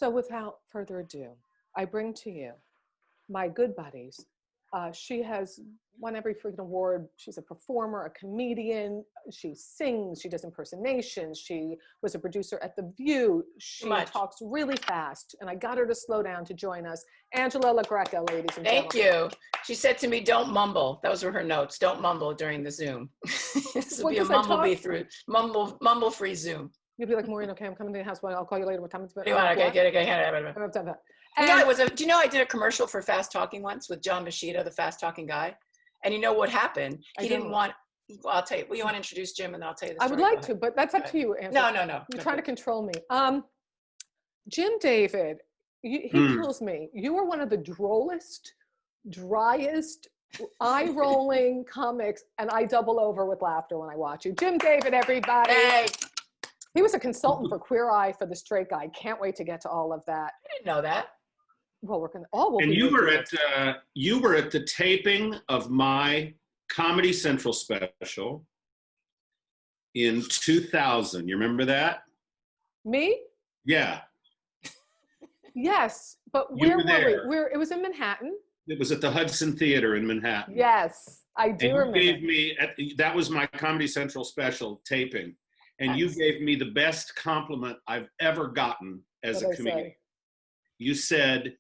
So without further ado, I bring to you my good buddies. She has won every freaking award. She's a performer, a comedian. She sings, she does impersonations. She was a producer at The View. She talks really fast, and I got her to slow down to join us. Angela LaGreca, ladies and gentlemen. Thank you. She said to me, don't mumble. Those were her notes. Don't mumble during the Zoom. This will be a mumble-free Zoom. You'll be like, Maureen, okay, I'm coming to the house. I'll call you later. What time is it? Do you know, do you know I did a commercial for Fast Talking once with John Machida, the fast talking guy? And you know what happened? He didn't want, well, I'll tell you, well, you want to introduce Jim and then I'll tell you the story. I would like to, but that's up to you, Angela. No. You're trying to control me. Jim David, he kills me. You are one of the drollest, driest, eye-rolling comics, and I double over with laughter when I watch you. Jim David, everybody. Hey. He was a consultant for Queer Eye for the Straight Guy. Can't wait to get to all of that. I didn't know that. Well, we're gonna. Oh, we'll and you were at the taping of my Comedy Central special in 2000. You remember that? Me? Yeah. Yes, but where were we? It was in Manhattan. It was at the Hudson Theater in Manhattan. Yes, I do remember. You gave me that was my Comedy Central special taping. And you gave me the best compliment I've ever gotten as a comedian. You said,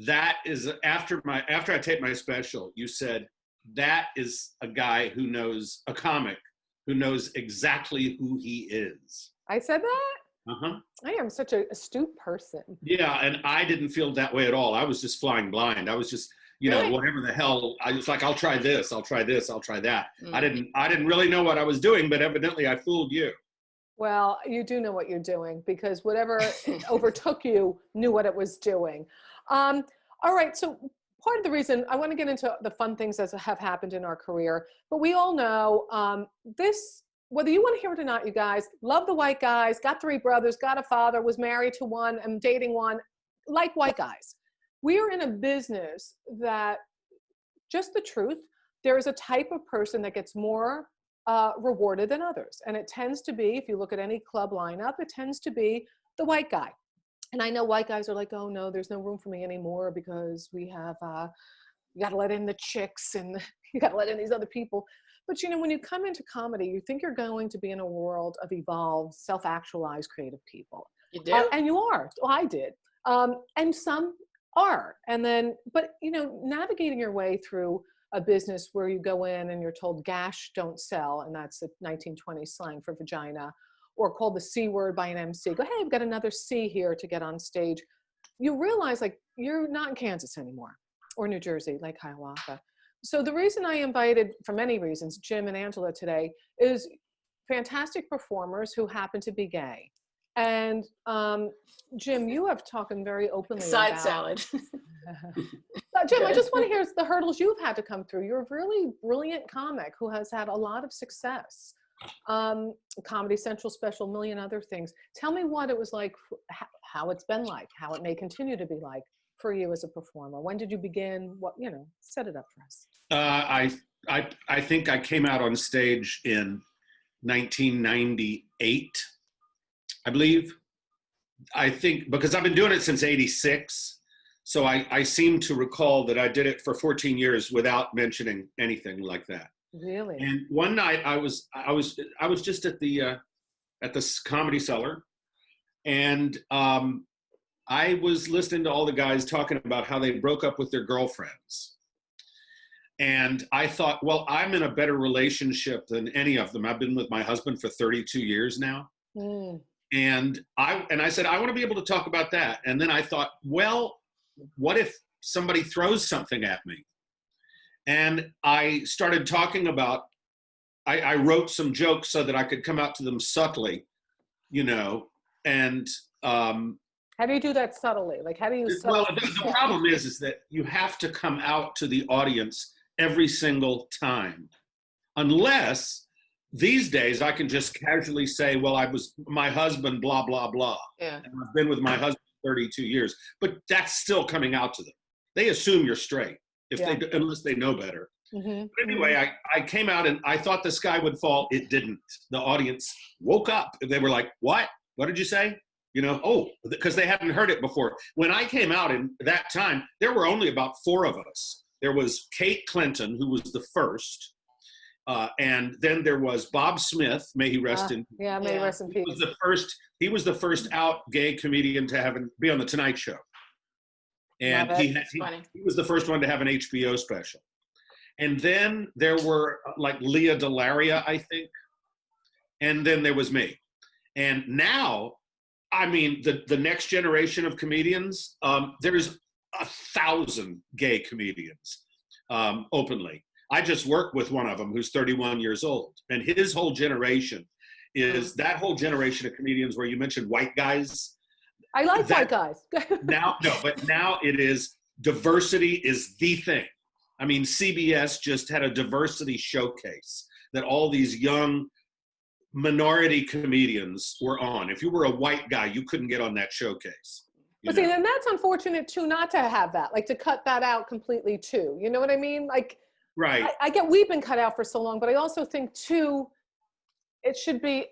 that is, after I taped my special, you said, that is a guy who knows, a comic, who knows exactly who he is. I said that? Uh-huh. I am such an astute person. Yeah, and I didn't feel that way at all. I was just flying blind. I was just, whatever the hell, I was like, I'll try this, I'll try this, I'll try that. I didn't really know what I was doing, but evidently I fooled you. Well, you do know what you're doing because whatever overtook you knew what it was doing. All right, so part of the reason I want to get into the fun things that have happened in our career, but we all know this, whether you want to hear it or not, you guys, love the white guys, got 3 brothers, got a father, was married to one, and dating one, like white guys. We are in a business that, just the truth, there is a type of person that gets more rewarded than others. And it tends to be, if you look at any club lineup, it tends to be the white guy. And I know white guys are like, oh no, there's no room for me anymore because we have, you got to let in the chicks and you got to let in these other people. But when you come into comedy, you think you're going to be in a world of evolved, self-actualized creative people. You do? And you are. Well, I did. And some are. And then, but navigating your way through a business where you go in and you're told gash don't sell, and that's a 1920s slang for vagina, or called the C word by an MC, go, hey, I've got another C here to get on stage. You realize like you're not in Kansas anymore or New Jersey, like Hiawatha. So the reason I invited, for many reasons, Jim and Angela today is fantastic performers who happen to be gay. And Jim, you have talked very openly Side about... salad. Jim, I just want to hear the hurdles you've had to come through. You're a really brilliant comic who has had a lot of success. Comedy Central special, a million other things. Tell me what it was like, how it's been like, how it may continue to be like for you as a performer. When did you begin? What, set it up for us. I think I came out on stage in 1998, I believe. I think because I've been doing it since '86. So I seem to recall that I did it for 14 years without mentioning anything like that. Really? And one night I was just at the Comedy Cellar, and I was listening to all the guys talking about how they broke up with their girlfriends. And I thought, well, I'm in a better relationship than any of them. I've been with my husband for 32 years now. And I said, I want to be able to talk about that. And then I thought, well, what if somebody throws something at me? And I started talking about, I wrote some jokes so that I could come out to them subtly, and how do you do that subtly? Like, how do you? Well, the problem is that you have to come out to the audience every single time, unless these days I can just casually say, well, I was my husband, blah, blah, blah. Yeah. And I've been with my husband 32 years, but that's still coming out to them. They assume you're straight unless they know better. Mm-hmm. But anyway, I came out and I thought the sky would fall. It didn't. The audience woke up. They were like, what? What did you say? because they hadn't heard it before. When I came out in that time, there were only about 4 of us. There was Kate Clinton, who was the first, and then there was Bob Smith, may he rest in peace. Yeah, may he rest in peace. He was the first out gay comedian to be on the Tonight Show, and he was the first one to have an HBO special. And then there were like Leah Delaria, I think, and then there was me. And now, I mean, the next generation of comedians, there's 1,000 gay comedians openly. I just worked with one of them who's 31 years old, and his whole generation is that whole generation of comedians where you mentioned white guys. I like white guys. But now it is, diversity is the thing. I mean, CBS just had a diversity showcase that all these young minority comedians were on. If you were a white guy, you couldn't get on that showcase. But see, and that's unfortunate too, not to have that, like to cut that out completely too. You know what I mean? Like, right. I get we've been cut out for so long, but I also think too, it should be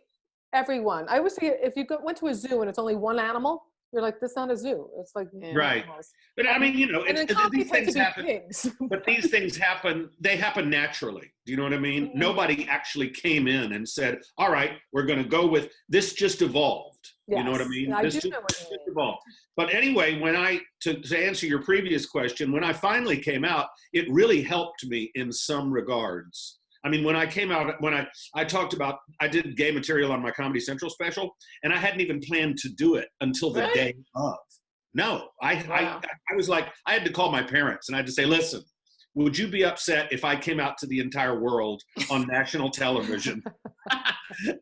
everyone. I always say if you went to a zoo and it's only one animal, you're like, this is not a zoo. It's like right. Animals. But I mean, these things happen. Pigs. But these things happen. They happen naturally. Do you know what I mean? Mm-hmm. Nobody actually came in and said, "All right, we're going to go with this." Just evolved. Yes. You know what I mean? I this do just, know what you mean. evolved. But anyway, to answer your previous question, when I finally came out, it really helped me in some regards. I mean, when I came out, I talked about, I did gay material on my Comedy Central special, and I hadn't even planned to do it until the day of. No, I was like, I had to call my parents and I had to say, listen, would you be upset if I came out to the entire world on national television?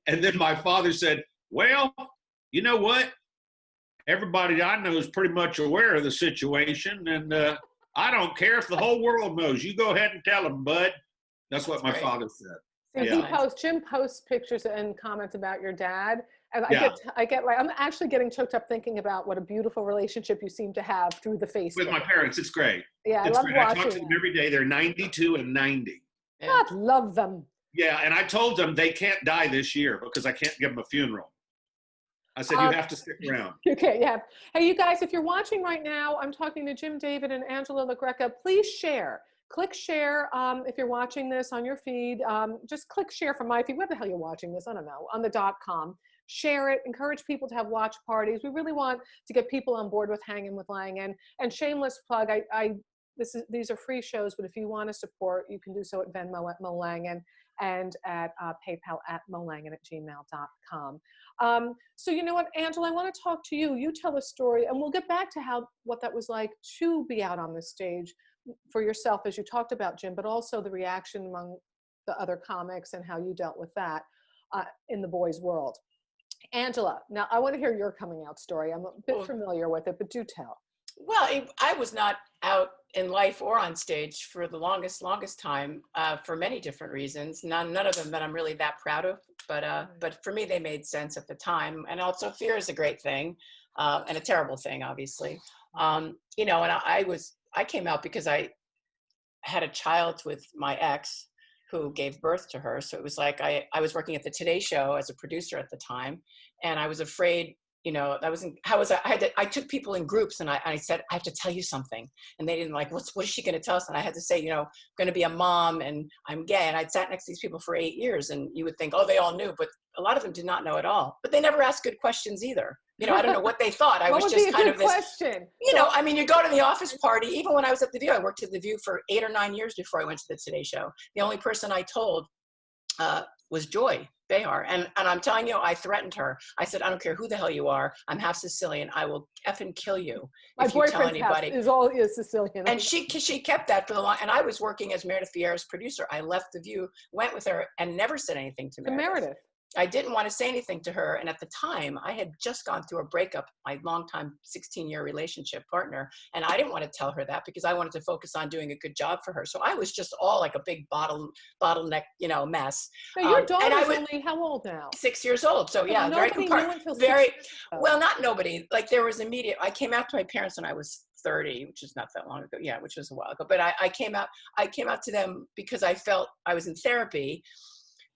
And then my father said, well, you know what? Everybody I know is pretty much aware of the situation, and I don't care if the whole world knows. You go ahead and tell them, bud. That's what my father said. So Jim posts pictures and comments about your dad. And I get like, I'm actually getting choked up thinking about what a beautiful relationship you seem to have through the Facebook. With my parents, it's great. Yeah, I love watching I talk to them every day. They're 92 and 90. Yeah. God, love them. Yeah, and I told them they can't die this year because I can't give them a funeral. I said, you have to stick around. Okay, yeah. Hey, you guys, if you're watching right now, I'm talking to Jim David and Angela LaGreca. Please share. Click share if you're watching this on your feed. Just click share from my feed. Where the hell you're watching this? I don't know. On the .com. Share it. Encourage people to have watch parties. We really want to get people on board with Hanging with Langan. And shameless plug, these are free shows, but if you want to support, you can do so at Venmo at Mo Langan and at PayPal at molangan@gmail.com. So you know what, Angela, I want to talk to you. You tell a story, and we'll get back to what that was like to be out on the stage for yourself, as you talked about, Jim, but also the reaction among the other comics and how you dealt with that in the boys' world. Angela, now I want to hear your coming out story. I'm a bit familiar with it, but do tell. Well, I was not out in life or on stage for the longest time for many different reasons. None of them that I'm really that proud of, but for me, they made sense at the time. And also, fear is a great thing and a terrible thing, obviously. And I came out because I had a child with my ex who gave birth to her. So it was like I was working at the Today Show as a producer at the time, and I was afraid, I took people in groups and I said, I have to tell you something. And they didn't like, what is she going to tell us? And I had to say, I'm going to be a mom and I'm gay. And I'd sat next to these people for 8 years, and you would think, oh, they all knew, but a lot of them did not know at all. But they never asked good questions either. I don't know what they thought. I was just kind of this question. I mean, you go to the office party. Even when I was at The View, I worked at The View for 8 or 9 years before I went to the Today Show. The only person I told was Joy Behar. And I'm telling you, I threatened her. I said, I don't care who the hell you are. I'm half Sicilian. I will effing kill you if you tell anybody. Is Sicilian. And she kept that for the long. And I was working as Meredith Viera's producer. I left The View, went with her, and never said anything to Meredith. I didn't want to say anything to her. And at the time, I had just gone through a breakup, my longtime 16-year relationship partner. And I didn't want to tell her that because I wanted to focus on doing a good job for her. So I was just all like a big bottleneck, mess. But your daughter's only how old now? 6 years old. So yeah, well, not nobody. Like there was I came out to my parents when I was 30, which is not that long ago. Yeah, which was a while ago. But I came out to them because I felt I was in therapy.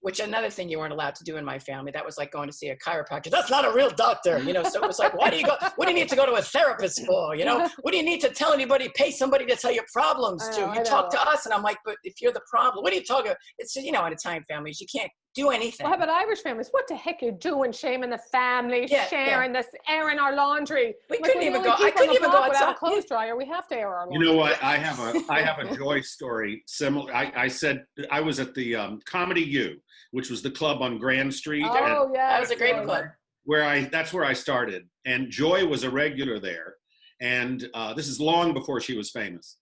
which another thing you weren't allowed to do in my family. That was like going to see a chiropractor. That's not a real doctor, you know? So it was like, why do you go, what do you need to go to a therapist for? You know, what do you need to tell anybody, pay somebody to tell your problems to? You talk to us. And I'm like, but if you're the problem, what are you talking about? It's, you know, in Italian families, you can't do anything. Well, how about Irish families? What the heck you doing, shaming the family, sharing this, airing our laundry? We couldn't even go, I couldn't even go outside. Without a clothes dryer, we have to air our laundry. You know what? I have a joy story similar. I said I was at the Comedy U, which was the club on Grand Street. Oh, yeah. That was a great club. That's where I started. And Joy was a regular there. And this is long before she was famous.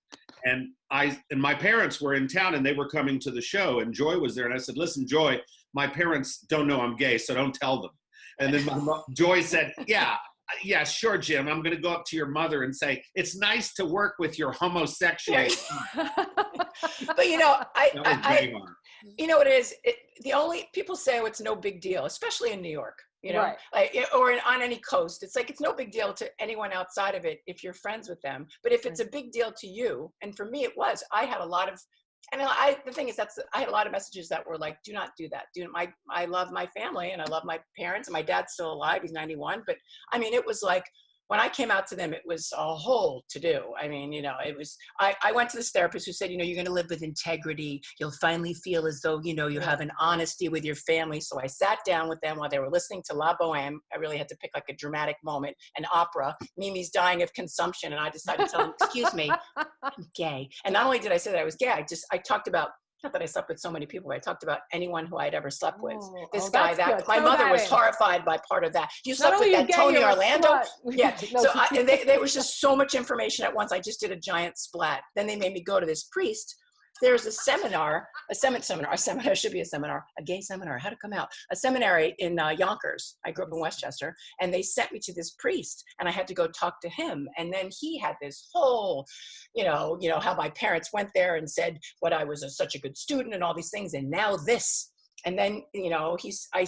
And my parents were in town and they were coming to the show, and Joy was there. And I said, listen, Joy, my parents don't know I'm gay, so don't tell them. And then Joy said, yeah, sure, Jim. I'm going to go up to your mother and say, it's nice to work with your homosexual son. But, you know, you know what it is? The only people say, oh, it's no big deal, especially in New York, you know, like, or on any coast. It's like, it's no big deal to anyone outside of it if you're friends with them. But if it's a big deal to you, and for me it was, I had a lot of, and the thing is, I had a lot of messages that were like, do not do that. I love my family and I love my parents, and my dad's still alive. He's 91. But I mean, it was like, when I came out to them, it was a whole to do. I mean, you know, it was, I went to this therapist who said, you know, you're going to live with integrity. You'll finally feel as though, you know, you have an honesty with your family. So I sat down with them while they were listening to La Bohème. I really had to pick like a dramatic moment, an opera. Mimi's dying of consumption. And I decided to tell them, excuse me, I'm gay. And not only did I say that I was gay, I talked about, not that I slept with so many people, but I talked about anyone who I'd ever slept with. This guy, my mother was horrified by part of that. You slept with that Tony Orlando? Yeah. So there was just so much information at once. I just did a giant splat. Then they made me go to this priest. There's a seminar, a gay seminar, how'd it come out? A seminary in Yonkers. I grew up in Westchester, and they sent me to this priest, and I had to go talk to him. And then he had this whole, you know, how my parents went there and said what I was such a good student and all these things, and now this. And then, you know, I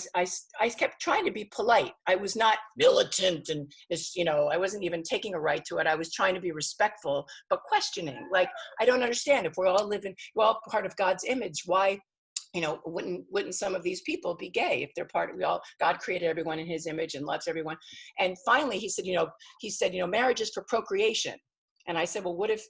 kept trying to be polite. I was not militant and, you know, I wasn't even taking a right to it. I was trying to be respectful, but questioning. Like, I don't understand. If we're all part of God's image, why, you know, wouldn't some of these people be gay if they're God created everyone in his image and loves everyone. And finally, he said, you know, marriage is for procreation. And I said, well, what if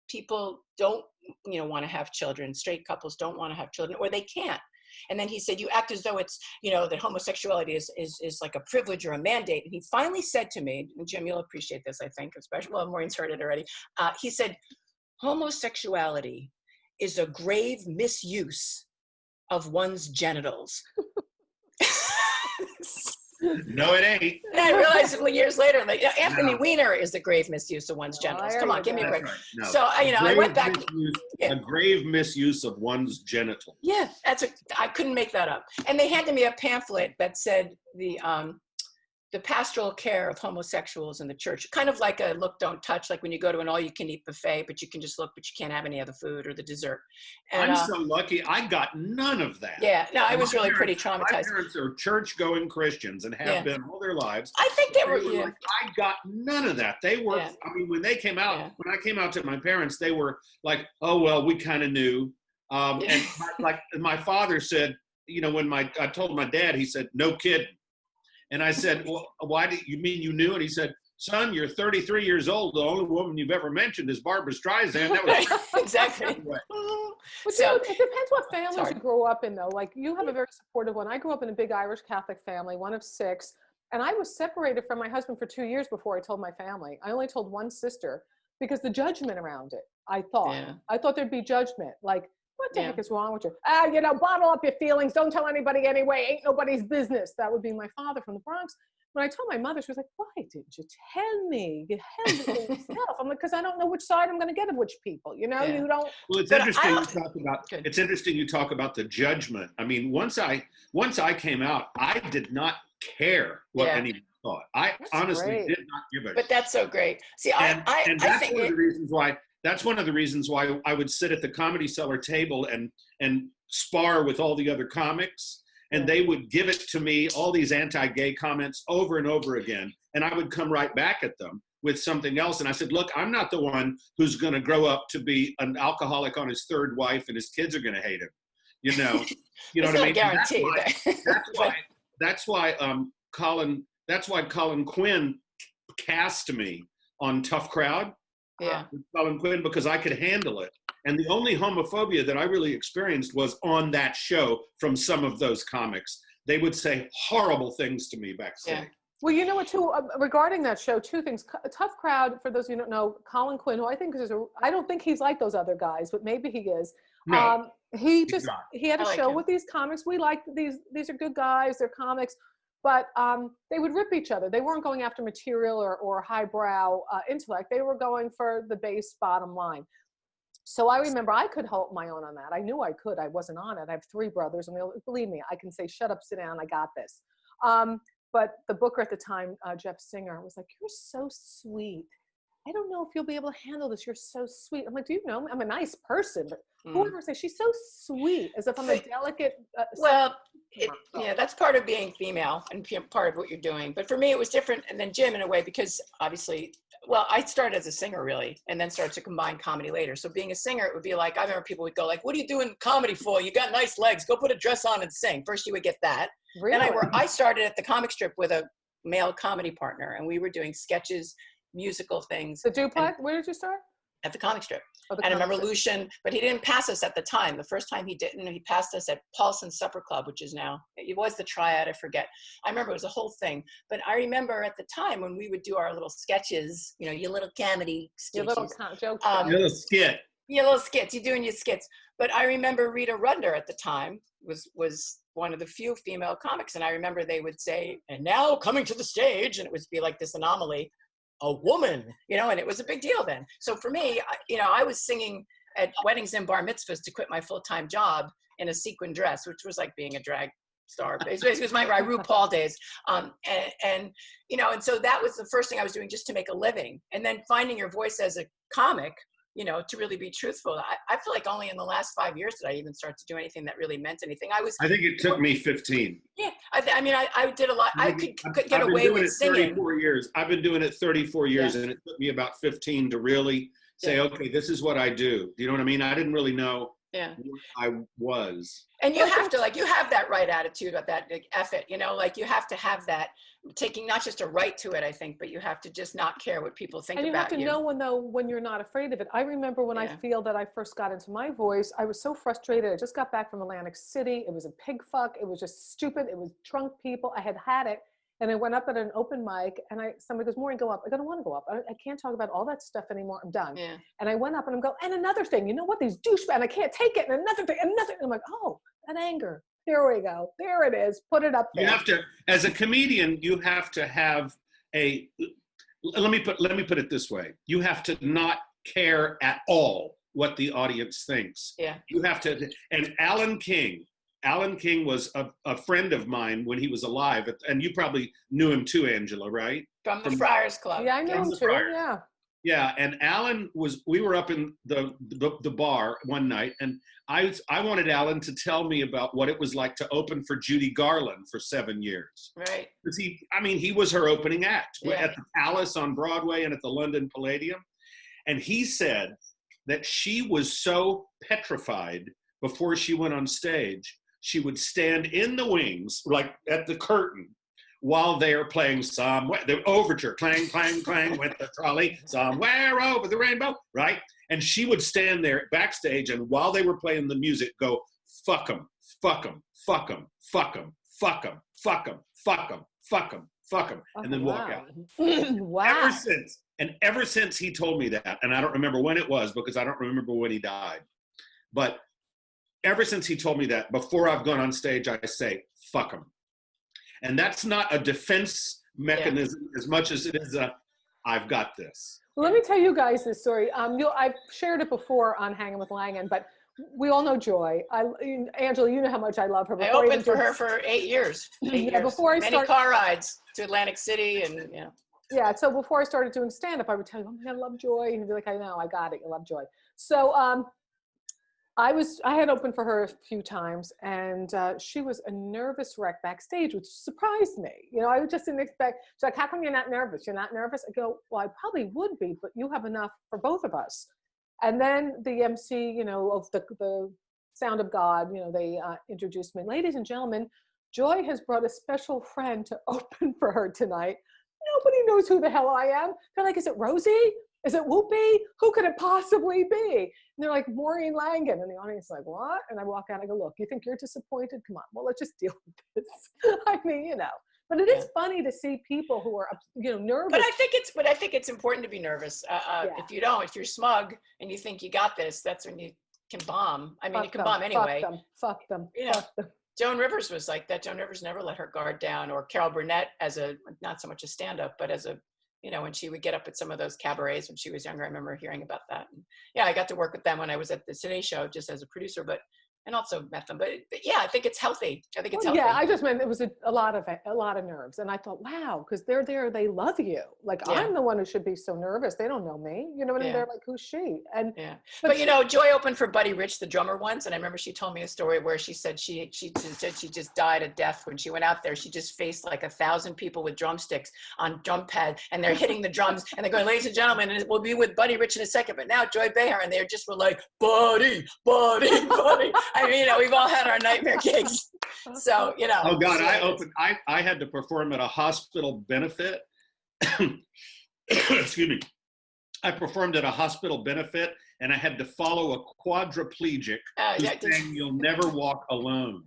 people don't, you know, want to have children? Straight couples don't want to have children, or they can't. And then he said, you act as though it's, you know, that homosexuality is like a privilege or a mandate. And he finally said to me, and Jim, you'll appreciate this, I think, especially, well, Maureen's heard it already. He said, homosexuality is a grave misuse of one's genitals. No, it ain't. And I realized years later, like, Anthony Weiner is the grave misuse of one's genitals. Come on, give me a break. Right. No. So, you know, I went back. A grave misuse of one's genitals. Yeah, I couldn't make that up. And they handed me a pamphlet that said the pastoral care of homosexuals in the church, kind of like a look, don't touch, like when you go to an all-you-can-eat buffet, but you can just look, but you can't have any of the food or the dessert. And, I'm so lucky. I got none of that. Yeah, no, I was really pretty traumatized. My parents are church-going Christians and have been all their lives. I think they were. Like, I got none of that. They were. I mean, when they came out, when I came out to my parents, they were like, "Oh well, we kind of knew." And my father said, you know, when I told my dad, he said, "No kidding." And I said, well, why do you mean you knew? And he said, son, you're 33 years old. The only woman you've ever mentioned is Barbara Streisand. That was exactly. But so, it depends what families you grow up in, though. Like, you have a very supportive one. I grew up in a big Irish Catholic family, one of 6. And I was separated from my husband for 2 years before I told my family. I only told one sister because the judgment around it, I thought there'd be judgment. Like, what the heck is wrong with you? You know, bottle up your feelings. Don't tell anybody anyway. Ain't nobody's business. That would be my father from the Bronx. When I told my mother, she was like, why didn't you tell me? You held it in yourself. I'm like, because I don't know which side I'm going to get of which people. You know, you don't. Well, it's interesting you talk about. It's interesting you talk about the judgment. I mean, once I came out, I did not care what anyone thought. That's honestly did not give a. But that's so great. See, and that's one of the reasons why. That's one of the reasons why I would sit at the Comedy Cellar table and spar with all the other comics, and they would give it to me, all these anti-gay comments over and over again, and I would come right back at them with something else. And I said, look, I'm not the one who's going to grow up to be an alcoholic on his 3rd wife and his kids are going to hate him. you know, you know It's what I not a mean? And guarantee. that's why Colin Quinn cast me on Tough Crowd. Yeah. Colin Quinn, because I could handle it. And the only homophobia that I really experienced was on that show from some of those comics. They would say horrible things to me backstage. Yeah. Well, you know what, too, regarding that show, two things. Tough Crowd, for those of you who don't know, Colin Quinn, who I think is, I don't think he's like those other guys, but maybe he is. No, He had I a like show him. with these comics. We liked these are good guys, they're comics, but they would rip each other. They weren't going after material or highbrow intellect. They were going for the base bottom line. So I remember I could hold my own on that. I knew I could. I wasn't on it. I have three brothers, and believe me, I can say, shut up, sit down, I got this. But the booker at the time, Jeff Singer, was like, you're so sweet. I don't know if you'll be able to handle this. You're so sweet. I'm like, do you know me? I'm a nice person, but whoever says she's so sweet, as if I'm a delicate. Well, yeah, that's part of being female and part of what you're doing. But for me, it was different. And then Jim, in a way, because obviously, well, I started as a singer really, and then started to combine comedy later. So being a singer, it would be like, I remember people would go like, what are you doing comedy for? You got nice legs. Go put a dress on and sing. First you would get that. Really? Then I started at the comic strip with a male comedy partner, and we were doing sketches, musical things. The duplex? Where did you start? At the comic strip. Oh, And I remember Lucian, but he didn't pass us at the time. The first time he didn't, he passed us at Paulson's Supper Club, which is now, it was the Triad, I forget. I remember it was a whole thing. But I remember at the time when we would do our little sketches, you know, your little comedy sketches. Your little joke. Your little skit. Your little skits, you're doing your skits. But I remember Rita Runder at the time was one of the few female comics. And I remember they would say, and now coming to the stage, and it would be like this anomaly, a woman, you know, and it was a big deal then. So for me, you know, I was singing at weddings and bar mitzvahs to quit my full-time job in a sequin dress, which was like being a drag star. It was my RuPaul days. And, you know, and so that was the first thing I was doing just to make a living. And then finding your voice as a comic, you know, to really be truthful. I feel like only in the last 5 years did I even start to do anything that really meant anything. I think it took me 15. Yeah, I mean, I did a lot. I could get away with singing. 34 years. I've been doing it 34 years, Yeah. and it took me about 15 to really say, okay, this is what I do. You know what I mean? I didn't really know what I was. And you have to, like, you have that right attitude of that, like, F it, you know, like you have to have that, taking not just a right to it, I think, but you have to just not care what people think about you. And you have to know when you're not afraid of it. I remember when I feel that I first got into my voice, I was so frustrated. I just got back from Atlantic City. It was a pig fuck. It was just stupid. It was drunk people. I had it. And I went up at an open mic, and somebody goes, Maureen, go up. I don't want to go up. I can't talk about all that stuff anymore. I'm done. Yeah. And I went up, and I'm going, and another thing, you know what? These douchebags, I can't take it. And another thing, another thing. I'm like, oh, that anger. There we go. There it is. Put it up there. You have to, as a comedian, you have to have let me put it this way. You have to not care at all what the audience thinks. Yeah. You have to, and Alan King was a friend of mine when he was alive, and you probably knew him too, Angela, right? From the Friars Club. Yeah, I know him too. Friars. Yeah. Yeah, and Alan we were up in the bar one night, and I wanted Alan to tell me about what it was like to open for Judy Garland for 7 years. Right. Because he was her opening act Yeah. at the Palace on Broadway and at the London Palladium. And he said that she was so petrified before she went on stage, she would stand in the wings, like at the curtain, while they are playing the overture, clang, clang, clang, with the trolley, somewhere over the rainbow, right? And she would stand there backstage, and while they were playing the music, go, fuck them, fuck them, fuck them, fuck them, fuck them, fuck them, fuck them, fuck them, fuck them, and then walk out. Wow. Ever since he told me that, and I don't remember when it was because I don't remember when he died, but ever since he told me that, before I've gone on stage, I say, fuck them. And that's not a defense mechanism as much as it is I've got this. Well, let me tell you guys this story. I've shared it before on Hanging with Langan, but we all know Joy. Angela, you know how much I love her. I opened for her for 8 years. 8 years. Before Many car rides to Atlantic City, and Yeah, so before I started doing stand-up, I would tell you, oh, I love Joy. And he'd be like, I know, I got it. You love Joy. So I had opened for her a few times, and she was a nervous wreck backstage, which surprised me. You know, I just didn't expect. She's like, how come you're not nervous? You're not nervous? I go, well, I probably would be, but you have enough for both of us. And then the MC, you know, of the Sound of God, they introduced me. Ladies and gentlemen, Joy has brought a special friend to open for her tonight. Nobody knows who the hell I am. They're like, is it Rosie? Is it Whoopi? Who could it possibly be? And they're like, Maureen Langan. And the audience is like, what? And I walk out, I go, look, you think you're disappointed? Come on, well, let's just deal with this. I mean, but it is funny to see people who are, nervous. But I think it's important to be nervous. If you're smug and you think you got this, that's when you can bomb. I mean, you can bomb anyway. Fuck them. Joan Rivers was like that. Joan Rivers never let her guard down, or Carol Burnett not so much a stand-up, but as a, when she would get up at some of those cabarets when she was younger. I remember hearing about that. And I got to work with them when I was at the Today Show just as a producer, and also met them. But yeah, I think it's healthy. Healthy. Yeah, I just meant it was a lot of nerves. And I thought, wow, because they're there, they love you. Like, I'm the one who should be so nervous. They don't know me. You know what I mean? They're like, who's she? And but Joy opened for Buddy Rich, the drummer, once. And I remember she told me a story where she said she just died of death when she went out there. She just faced like 1,000 people with drumsticks on drum pad, and they're hitting the drums, and they're going, ladies and gentlemen, and we'll be with Buddy Rich in a second. But now Joy Behar, and they just were like, Buddy. I mean, we've all had our nightmare gigs. So, Oh God, I had to perform at a hospital benefit. Excuse me. I performed at a hospital benefit, and I had to follow a quadriplegic who's saying you'll never walk alone.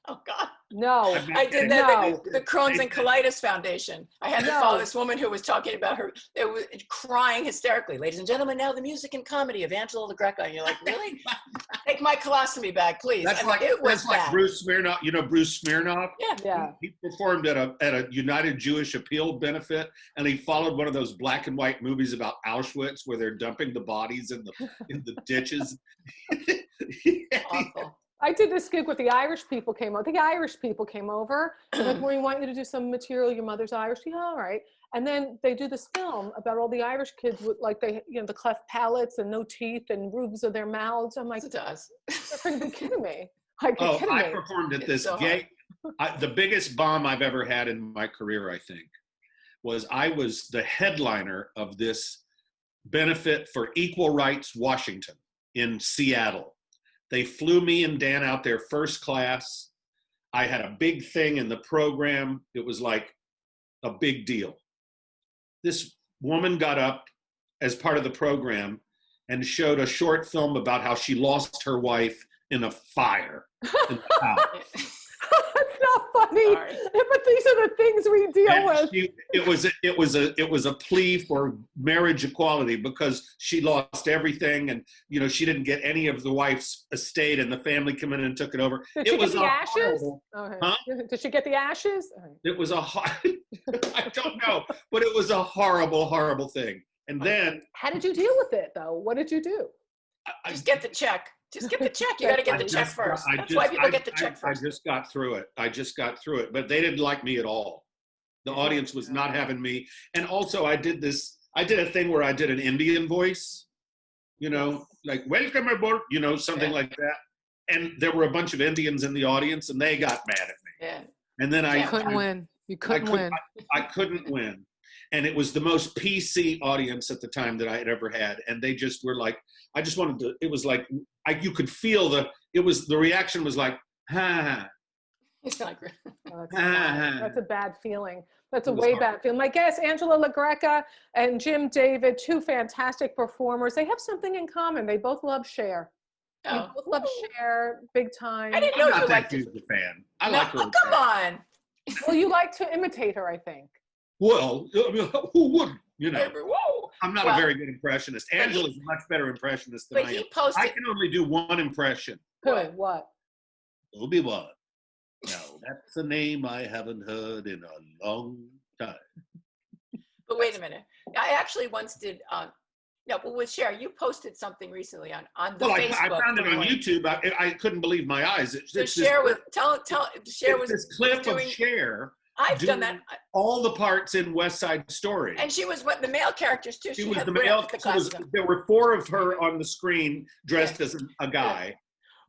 Oh God. No. I did that. The Crohn's and Colitis Foundation. I had to follow this woman who was talking about it was crying hysterically. Ladies and gentlemen, now the music and comedy of Angela LaGreca. And you're like, really? Take my colostomy bag, please. That's like Bruce Smirnoff. You know Bruce Smirnoff? Yeah. He performed at a United Jewish Appeal benefit, and he followed one of those black and white movies about Auschwitz where they're dumping the bodies in the ditches. Awful. I did this gig with the Irish people came over. The Irish people came over. They're like, we want you to do some material. Your mother's Irish. Yeah, all right. And then they do this film about all the Irish kids with the cleft palates and no teeth and roofs of their mouths. I'm like, it does. They're freaking kidding me. I performed at this gay. The biggest bomb I've ever had in my career, I think, was I was the headliner of this benefit for Equal Rights Washington in Seattle. They flew me and Dan out there first class. I had a big thing in the program. It was like a big deal. This woman got up as part of the program and showed a short film about how she lost her wife in a fire in the house. It's not funny, but these are the things we deal with. It was a plea for marriage equality because she lost everything, and she didn't get any of the wife's estate, and the family came in and took it over. Did she get the ashes? Huh? Did she get the ashes? It was I don't know, but it was a horrible, horrible thing. And then, how did you deal with it, though? What did you do? Just get the check. Just get the check. You got to get the check first. That's why people get the check first. I just got through it. But they didn't like me at all. The audience was not having me. And also I did a thing where I did an Indian voice, like, welcome aboard, something like that. And there were a bunch of Indians in the audience, and they got mad at me. Yeah. And then You couldn't win. I couldn't win. And it was the most PC audience at the time that I had ever had. And they just were like, I just wanted to, it was like, you could feel the reaction was like, ha. It's not great. That's a bad feeling. That's a way bad feeling. My guests, Angela LaGreca and Jim David, two fantastic performers. They have something in common. They both love Cher. They both love Cher, big time. I didn't know you liked her. Fan. I like her. Oh, come on. Well, you like to imitate her, I think. Well, who wouldn't? Whoa. I'm not a very good impressionist. Angela's a much better impressionist than I am. I can only do one impression. Who? What? Obi-Wan. No, that's a name I haven't heard in a long time. But wait a minute. I actually once did, with Cher, you posted something recently on the Facebook. I found it on YouTube. I couldn't believe my eyes. Cher was, Cher was this clip of Cher. I've done that. All the parts in West Side Story. And she was the male characters too. She was the male. There were 4 of her on the screen dressed as a guy.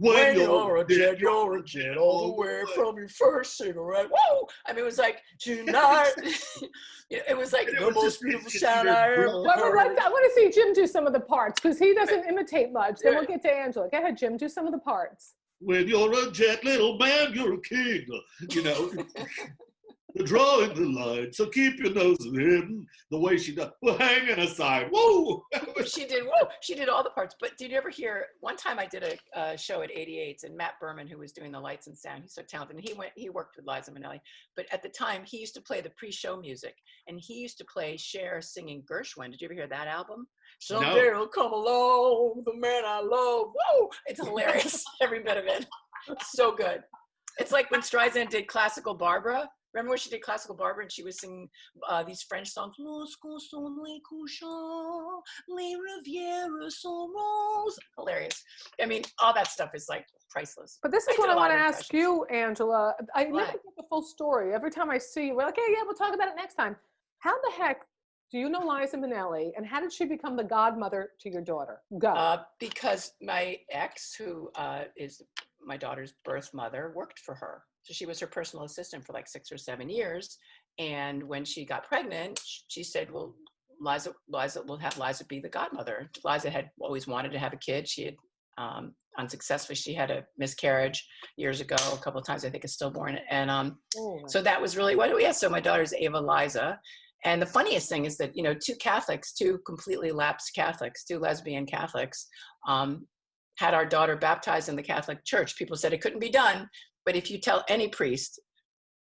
When you're a jet all the way from your first cigarette. Whoa! I mean, it was like, tonight. It was like the most beautiful sound I ever heard. I want to see Jim do some of the parts because he doesn't imitate much. Then we'll get to Angela. Go ahead, Jim. Do some of the parts. when you're a jet little man, you're a king. You know, the drawing the line, so keep your nose in. The way she does, well, hanging aside. Whoa! She did all the parts. But did you ever hear, one time I did a show at 88, and Matt Berman, who was doing the lights and sound, he's so talented, and he worked with Liza Minnelli. But at the time, he used to play the pre-show music, and he used to play Cher singing Gershwin. Did you ever hear that album? Someday it'll come along, the man I love. Whoa! It's hilarious, every bit of it. So good. It's like when Streisand did Classical Barbara. Remember when she did Classical Barbara and she was singing these French songs? Hilarious. I mean, all that stuff is like priceless. But this is what I want to ask you, Angela. I never get the full story. Every time I see you, we're like, yeah, we'll talk about it next time. How the heck do you know Liza Minnelli, and how did she become the godmother to your daughter? Go. Because my ex, who is my daughter's birth mother, worked for her. So she was her personal assistant for like 6 or 7 years. And when she got pregnant, she said, well, Liza, we'll have Liza be the godmother. Liza had always wanted to have a kid. She had unsuccessfully, she had a miscarriage years ago, a couple of times, I think, a stillborn. And so that was really what, yeah. So my daughter's Ava Liza. And the funniest thing is that, you know, two completely lapsed Catholics, 2 lesbian Catholics, had our daughter baptized in the Catholic Church. People said it couldn't be done. But if you tell any priest,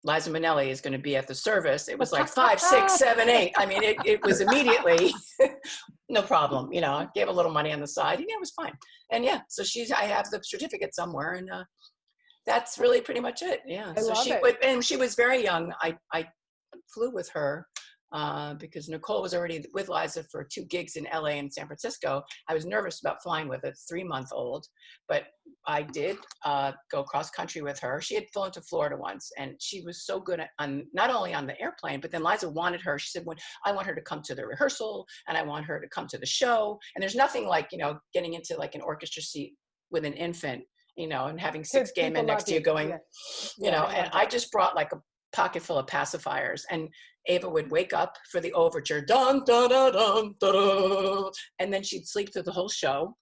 Liza Minnelli is going to be at the service, it was like 5, 6, 7, 8. I mean, it was immediately no problem. You know, I gave a little money on the side, and it was fine. And yeah, so I have the certificate somewhere, and that's really pretty much it. Yeah. And she was very young. I flew with her because Nicole was already with Liza for 2 gigs in LA and San Francisco. I was nervous about flying with a 3-month-old, but I did go cross country with her. She had flown to Florida once, and she was so good not only on the airplane, but then Liza wanted her. She said, I want her to come to the rehearsal, and I want her to come to the show. And there's nothing like, you know, getting into like an orchestra seat with an infant, you know, and having 6 gay men next to you going, you know, and I just brought like a pocket full of pacifiers, and Ava would wake up for the overture, dun, dun, dun, dun, dun, and then she'd sleep through the whole show.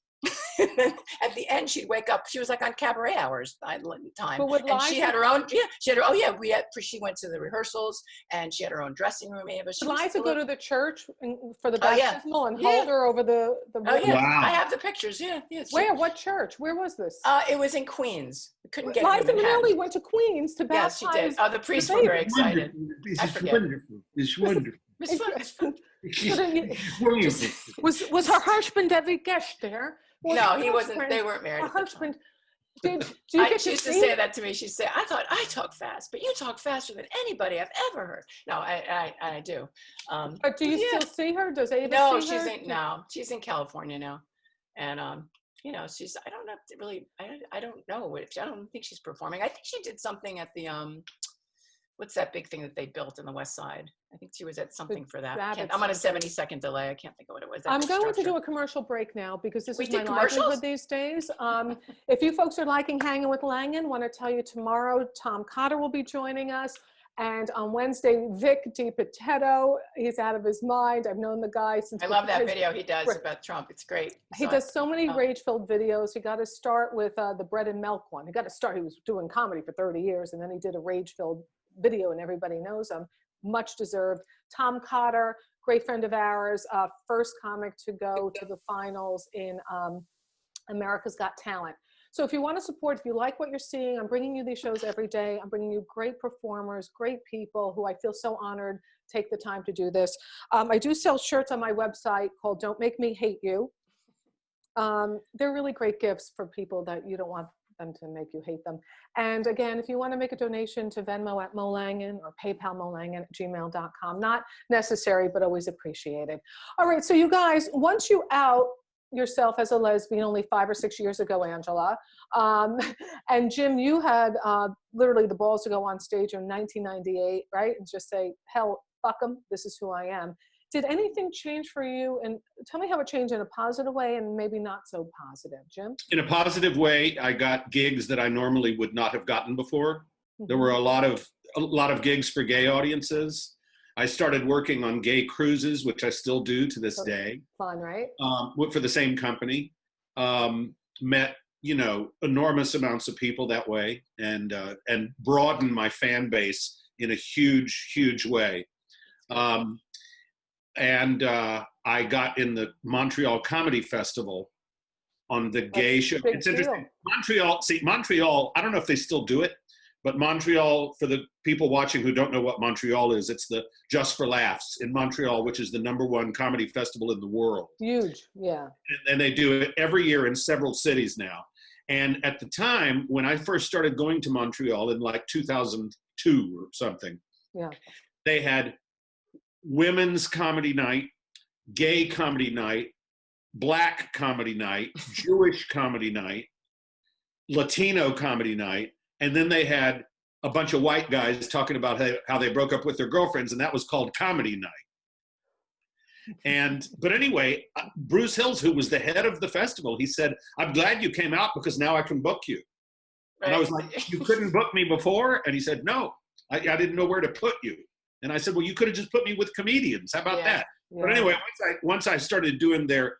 And then at the end, she'd wake up. She was like on cabaret hours time, and she had her own. Yeah, she had her. Oh yeah, she went to the rehersals, and she had her own dressing room. Ava. Did Liza go to the church for the baptismal and hold her over the? Oh yeah, wow. I have the pictures. Yeah. Where? What church? Where was this? It was in Queens. We couldn't get Liza Minnelli went to Queens to baptize. Yes, she did. Oh, the priests were very excited. It's wonderful. It's wonderful. It's fun. Was her husband every guest there? No, he wasn't. They weren't married. Her husband. She used to say that to me. She'd say, I thought I talk fast, but you talk faster than anybody I've ever heard. No, I do. But do you still see her? Does Ava see her? No, she's in California now. And, you know, I don't know really, I don't know. I don't think she's performing. I think she did something at the, what's that big thing that they built in the West Side? I think she was at something for that. I'm on a 70-second delay. I can't think of what it was. I'm going to do a commercial break now because this is my livelihood these days. If you folks are liking Hanging with Langan, want to tell you tomorrow, Tom Cotter will be joining us. And on Wednesday, Vic DiPotetto, he's out of his mind. I've known the guy since— I love that video he does about Trump. It's great. He does so many rage-filled videos. You got to start with the bread and milk one. He was doing comedy for 30 years, and then he did a rage-filled video, and everybody knows him. Much deserved. Tom Cotter, great friend of ours, first comic to go to the finals in America's Got Talent. So if you want to support, if you like what you're seeing, I'm bringing you these shows every day. I'm bringing you great performers, great people who I feel so honored take the time to do this. I do sell shirts on my website called Don't Make Me Hate You. They're really great gifts for people that you don't want them to make you hate them. And again, if you want to make a donation to Venmo at Molangan or PayPal molangan@gmail.com, not necessary, but always appreciated. All right, so you guys, once you out yourself as a lesbian only 5 or 6 years ago, Angela, and Jim, you had literally the balls to go on stage in 1998, right? And just say, hell, fuck them, this is who I am. Did anything change for you? And tell me how it changed in a positive way and maybe not so positive, Jim? In a positive way, I got gigs that I normally would not have gotten before. Mm-hmm. There were a lot of gigs for gay audiences. I started working on gay cruises, which I still do to this day. Fun, right? For the same company. Met enormous amounts of people that way, and broadened my fan base in a huge, huge way. And I got in the Montreal Comedy Festival on the gay show. It's interesting. Montreal, I don't know if they still do it, but Montreal, for the people watching who don't know what Montreal is, it's the Just for Laughs in Montreal, which is the #1 comedy festival in the world. Huge, yeah. And they do it every year in several cities now. And at the time, when I first started going to Montreal in like 2002 or something, yeah, they had women's comedy night, gay comedy night, Black comedy night, Jewish comedy night, Latino comedy night, and then they had a bunch of white guys talking about how they broke up with their girlfriends, and that was called comedy night. But anyway, Bruce Hills, who was the head of the festival, he said, "I'm glad you came out because now I can book you." Right. And I was like, "You couldn't book me before?" And he said, "No, I didn't know where to put you." And I said, "Well, you could have just put me with comedians. How about that?" Yeah. But anyway, once I started doing their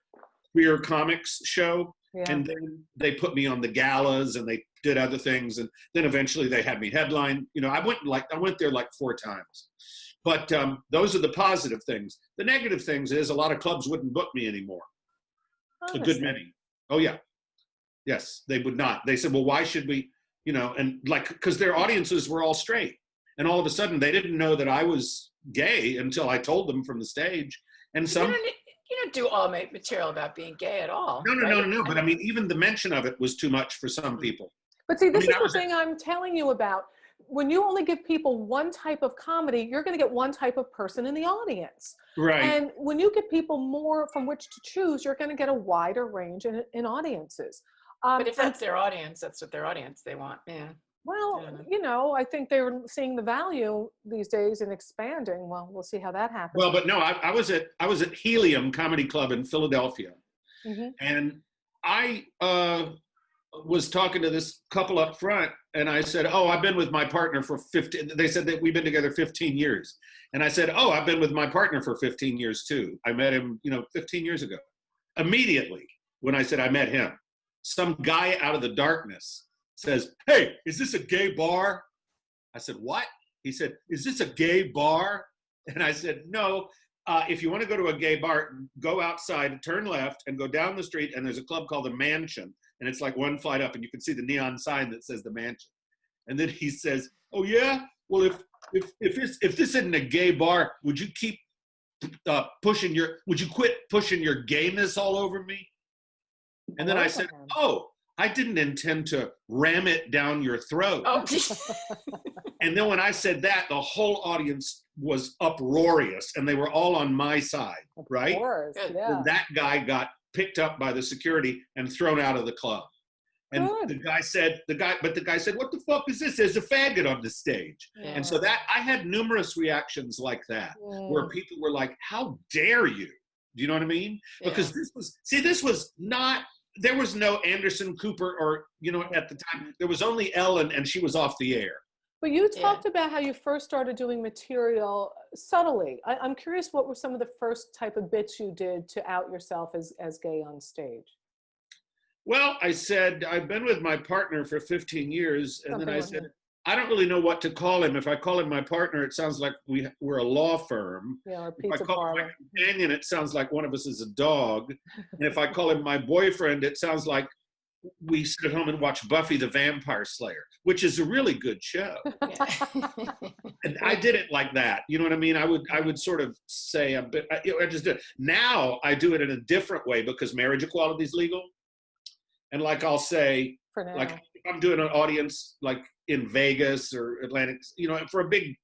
queer comics show, and then they put me on the galas and they did other things, and then eventually they had me headline. I went there like 4 times. But those are the positive things. The negative things is a lot of clubs wouldn't book me anymore. Honestly. A good many. Oh yeah. Yes, they would not. They said, "Well, why should we?" And because their audiences were all straight. And all of a sudden, they didn't know that I was gay until I told them from the stage. And some you don't do all material about being gay at all. No. But I mean, even the mention of it was too much for some people. But see, this is the thing I'm telling you about. When you only give people one type of comedy, you're going to get one type of person in the audience. Right. And when you give people more from which to choose, you're going to get a wider range in audiences. But if that's their audience, that's what their audience they want. Yeah. Well, I think they're seeing the value these days in expanding. Well, we'll see how that happens. Well, but no, I was at Helium Comedy Club in Philadelphia, and I was talking to this couple up front, and I said, "Oh, I've been with my partner for 15." They said that we've been together 15 years, and I said, "Oh, I've been with my partner for 15 years too. I met him, 15 years ago." Immediately, when I said I met him, some guy out of the darkness says, "Hey, is this a gay bar?" I said, "What?" He said, "Is this a gay bar?" And I said, "No. If you want to go to a gay bar, go outside, turn left, and go down the street, and there's a club called the Mansion. And it's like one flight up, and you can see the neon sign that says the Mansion." And then he says, "Oh yeah? Well, if this isn't a gay bar, would you keep would you quit pushing your gayness all over me?" And then I said, "Oh, I didn't intend to ram it down your throat." Oh. And then when I said that, the whole audience was uproarious, and they were all on my side, right? Of course, yeah. And that guy got picked up by the security and thrown out of the club. And the guy said, "What the fuck is this? There's a faggot on the stage." Yeah. And so I had numerous reactions like that, where people were like, "How dare you?" Do you know what I mean? Yeah. Because this was not, there was no Anderson Cooper or, at the time, there was only Ellen, and she was off the air. But you talked about how you first started doing material subtly. I'm curious, what were some of the first type of bits you did to out yourself as gay on stage? Well, I said, "I've been with my partner for 15 years. And then I said, "I don't really know what to call him. If I call him my partner, it sounds like we're a law firm. Yeah, or if I pizza call him parlor. my companion, it sounds like one of us is a dog. And if I call him my boyfriend, it sounds like we sit at home and watch Buffy the Vampire Slayer," which is a really good show. And I did it like that. You know what I mean? I would sort of say a bit, I just did it. Now I do it in a different way because marriage equality is legal. And like I'll say, like if I'm doing an audience like in Vegas or Atlantic, for a big,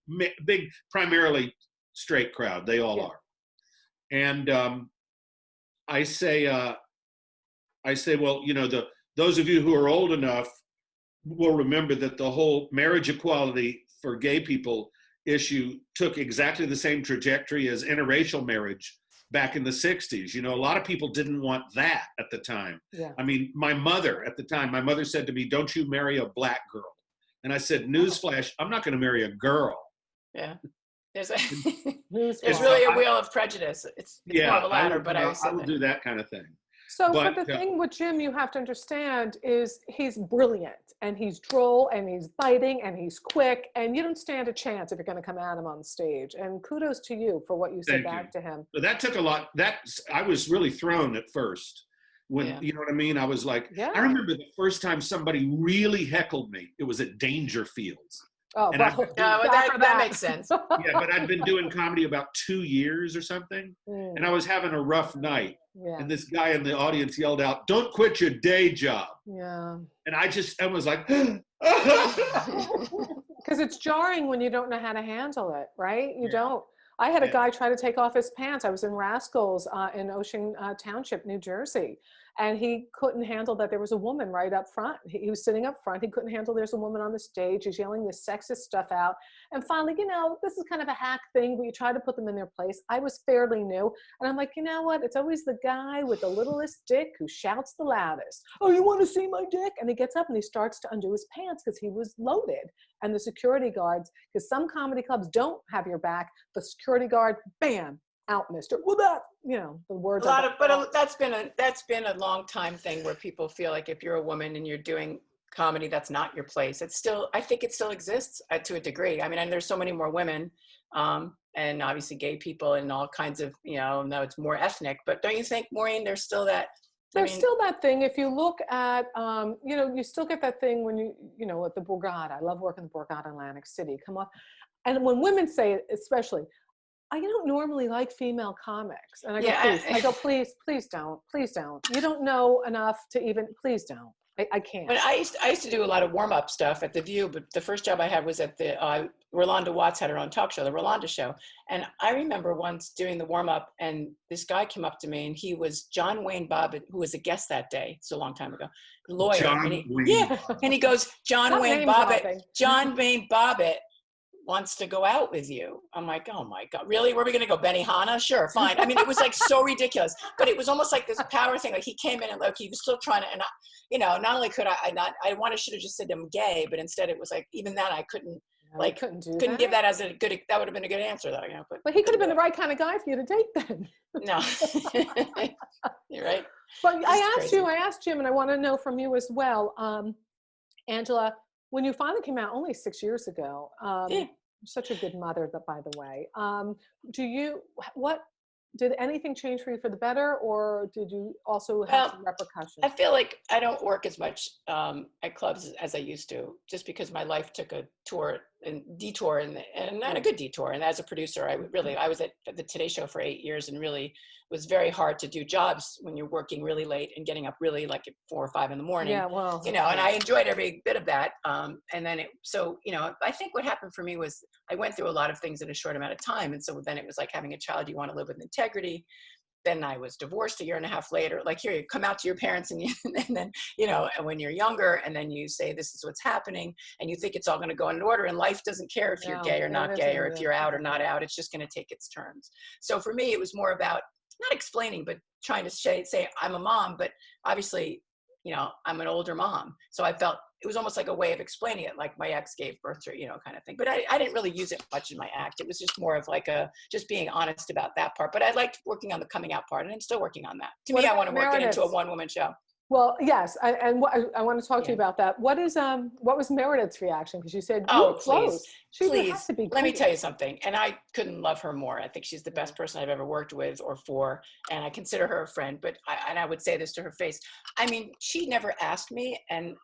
primarily straight crowd, they all are. And I say, well, those of you who are old enough will remember that the whole marriage equality for gay people issue took exactly the same trajectory as interracial marriage back in the 60s. A lot of people didn't want that at the time. Yeah. I mean, my mother said to me, "Don't you marry a black girl." And I said, "Newsflash, I'm not going to marry a girl." Yeah. There's really a wheel of prejudice. It's more of a ladder, but I will do that kind of thing. So, but But the thing with Jim, you have to understand, is he's brilliant and he's droll and he's biting and he's quick, and you don't stand a chance if you're going to come at him on stage. And kudos to you for what you said thank you. back to him. But that took a lot. I was really thrown at first. When, Yeah. you know what I mean? I was like, Yeah. I remember the first time somebody really heckled me. It was at Dangerfields. Oh, And well, that makes sense. Yeah, but I'd been doing comedy about 2 years or something, and I was having a rough night. Yeah. And this guy in the audience yelled out, "Don't quit your day job." Yeah. And I was like, Because it's jarring when you don't know how to handle it, right? You don't. I had a guy try to take off his pants. I was in Rascals in Ocean Township, New Jersey. And he couldn't handle that there was a woman right up front. He was sitting up front. He couldn't handle there's a woman on the stage. He's yelling this sexist stuff out. And finally, this is kind of a hack thing where you try to put them in their place. I was fairly new. And I'm like, you know what? It's always the guy with the littlest dick who shouts the loudest. Oh, you want to see my dick? And he gets up and he starts to undo his pants because he was loaded. And the security guards, because some comedy clubs don't have your back, the security guard, bam, out, mister. Well, that, the words. That's been a long time thing where people feel like if you're a woman and you're doing comedy, that's not your place. I think it still exists to a degree. I mean, and there's so many more women, and obviously gay people and all kinds of, now it's more ethnic, but don't you think, Maureen, there's still that? There's still that thing. If you look at, you still get that thing when at the Borgata. I love working the Borgata in Atlantic City. Come on. And when women say it, especially, I don't normally like female comics. And I go, please don't. You don't know enough to even, please don't. I can't. But I used to do a lot of warm-up stuff at The View, but the first job I had was at the, Rolanda Watts had her own talk show, The Rolanda Show. And I remember once doing the warm-up, and this guy came up to me, and he was John Wayne Bobbitt, who was a guest that day. It's a long time ago. Lawyer. And he goes, John Wayne Bobbitt wants to go out with you. I'm like, oh my God, really? Where are we going to go? Benihana? Sure, fine. I mean, it was like so ridiculous, but it was almost like this power thing. Like he came in and he was still trying to, and not only could I should have just said I'm gay, but instead it was like, even that I couldn't, couldn't give that as that would have been a good answer though, But he could have been the right kind of guy for you to date then. No, you're right. But I asked Jim, and I want to know from you as well, Angela, when you finally came out only 6 years ago, such a good mother, by the way. Did anything change for you for the better, or did you also have some repercussions? I feel like I don't work as much at clubs as I used to, just because my life took a detour, and not a good detour. And as a producer, I was at the Today Show for 8 years, and really was very hard to do jobs when you're working really late and getting up really like at 4 or 5 in the morning. Yeah, well, and I enjoyed every bit of that. And then I think what happened for me was I went through a lot of things in a short amount of time. And so then it was like having a child you want to live with integrity. Then I was divorced a year and a half later. Like, here, you come out to your parents and then, and when you're younger, and then you say, this is what's happening, and you think it's all going to go in order, and life doesn't care if you're gay or not gay, or if you're out or not out. It's just going to take its turns. So for me, it was more about not explaining, but trying to say I'm a mom, but obviously, I'm an older mom. So I felt it was almost like a way of explaining it, like my ex gave birth to, kind of thing. But I didn't really use it much in my act. It was just more of like just being honest about that part. But I liked working on the coming out part, and I'm still working on that. To me, I want to work it into a one-woman show. Well, yes, I want to talk to you about that. What was Meredith's reaction? Because you said, please. Let me tell you something. And I couldn't love her more. I think she's the best person I've ever worked with or for, and I consider her a friend. But I would say this to her face. I mean, she never asked me, and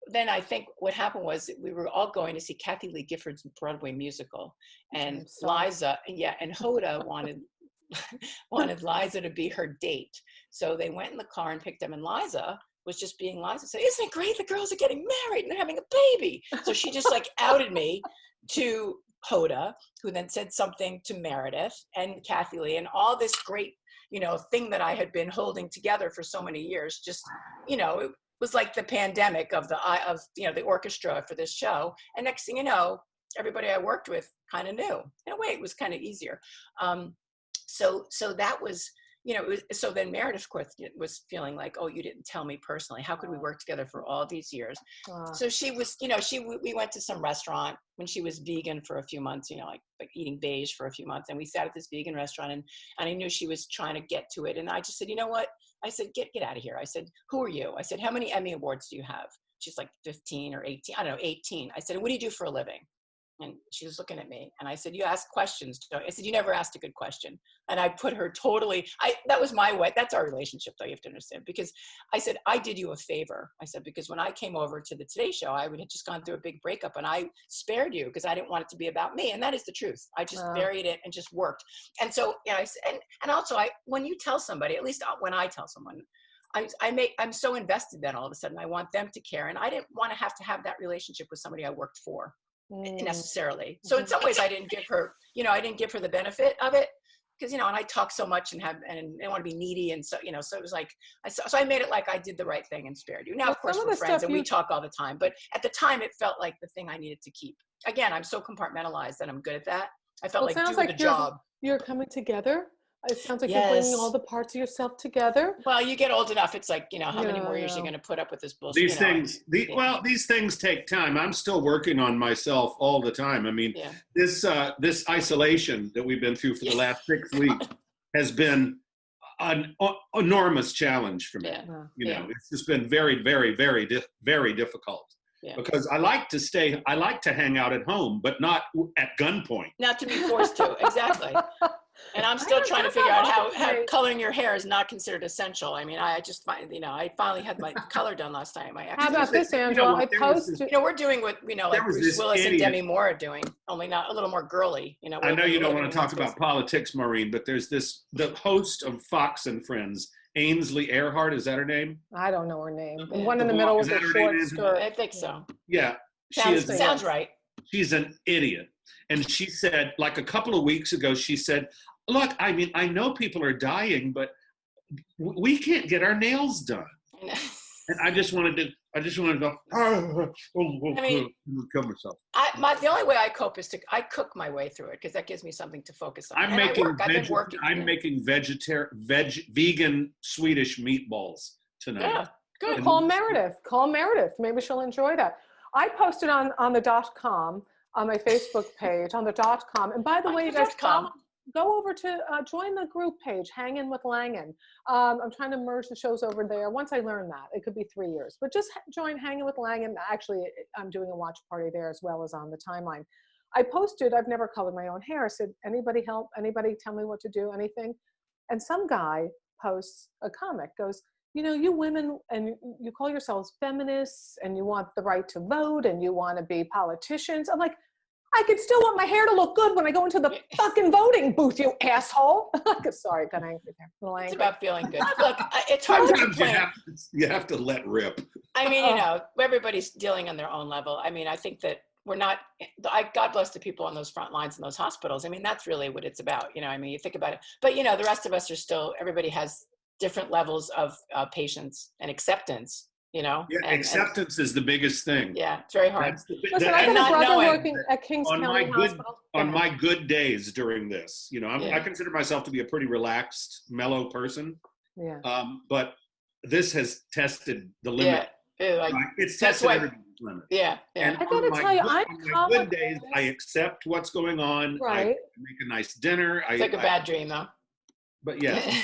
then I think what happened was we were all going to see Kathy Lee Gifford's Broadway musical, and Liza, and Hoda wanted Liza to be her date. So they went in the car and picked them, and Liza was just being Liza, said, isn't it great? The girls are getting married and they're having a baby. So she just outed me to Hoda, who then said something to Meredith and Kathy Lee, and all this great, thing that I had been holding together for so many years. Just, it was like the pandemic of the orchestra for this show. And next thing you know, everybody I worked with kind of knew. In a way, it was kind of easier. So that was, you know, so then Meredith, of course, was feeling like, oh, you didn't tell me personally. How could we work together for all these years? So she was, you know, we went to some restaurant when she was vegan for a few months, you know, like eating beige for a few months. And we sat at this vegan restaurant, and I knew she was trying to get to it. And I just said, you know what? I said, get out of here. I said, who are you? I said, how many Emmy Awards do you have? She's like 15 or 18. I don't know, 18. I said, what do you do for a living? And she was looking at me, and I said, you ask questions. I said, you never asked a good question. And I put her totally, that was my way. That's our relationship, though, you have to understand, because I said, I did you a favor. I said, because when I came over to the Today Show, I had just gone through a big breakup, and I spared you because I didn't want it to be about me. And that is the truth. I just buried it and just worked. And so, you know, and also when you tell somebody, at least when I tell someone, I'm so invested then all of a sudden I want them to care. And I didn't want to have that relationship with somebody I worked for necessarily. So in some ways I didn't give her the benefit of it, because, you know, and I talk so much and I want to be needy. And so, you know, so it was like, so I made it like I did the right thing and spared you. Now, of course, we're friends and we talk all the time, but at the time it felt like the thing I needed to keep. Again, I'm so compartmentalized that I'm good at that. I felt like doing the job. You're coming together. It sounds like you're bringing all the parts of yourself together. Well, you get old enough. It's like, you know, how many more years are you going to put up with this bullshit? These things take time. I'm still working on myself all the time. I mean, this isolation that we've been through for the last 6 weeks has been an enormous challenge for me. You know, it's just been very, very, very, very difficult. Because I like to hang out at home, but not at gunpoint. Not to be forced to, exactly. And I'm still trying to figure out how coloring your hair is not considered essential. I mean, I finally had my color done last night. How about this, Angela? I posted. You know, we're doing what, you know, like Bruce Willis and Demi Moore are doing, only not a little more girly. You know. I know you don't want to talk about politics, Maureen, but there's the host of Fox and Friends, Ainsley Earhardt. Is that her name? I don't know her name. The one in the middle with the short skirt. I think so. Yeah. Sounds right. She's an idiot. And she said, like a couple of weeks ago, she said, look, I mean, I know people are dying, but we can't get our nails done. And I just wanted to go, kill myself. The only way I cope is I cook my way through it, because that gives me something to focus on. I'm making vegan Swedish meatballs tonight. Yeah, good. Call Meredith. Maybe she'll enjoy that. I posted on the .com on my Facebook page on the .com. And by the way, you guys go over to join the group page, Hangin' with Langan. I'm trying to merge the shows over there. Once I learn that, it could be 3 years, but just join Hangin' with Langan. Actually, I'm doing a watch party there as well as on the timeline. I posted, I've never colored my own hair. I said, anybody help? Anybody tell me what to do? Anything? And some guy posts a comic, goes, you know, you women, and you call yourselves feminists, and you want the right to vote, and you want to be politicians. I'm like, I could still want my hair to look good when I go into the fucking voting booth, you asshole. Sorry, got angry there. It's about feeling good. Look, it's hard to complain. You have to let rip. I mean, you know, everybody's dealing on their own level. I mean, I think that we're not, God bless the people on those front lines in those hospitals. I mean, that's really what it's about. You know, I mean, you think about it. But, you know, the rest of us are still, everybody has different levels of patience and acceptance. You know, acceptance is the biggest thing. Yeah, it's very hard. Listen, I got a brother working at Kings County Hospital. On my good days during this, you know, I consider myself to be a pretty relaxed, mellow person. Yeah. But this has tested the limit. Yeah. It's tested everybody's limit. Yeah. And I gotta tell you, on my good days, I accept what's going on. Right. I make a nice dinner. It's like a bad dream, though. But yeah.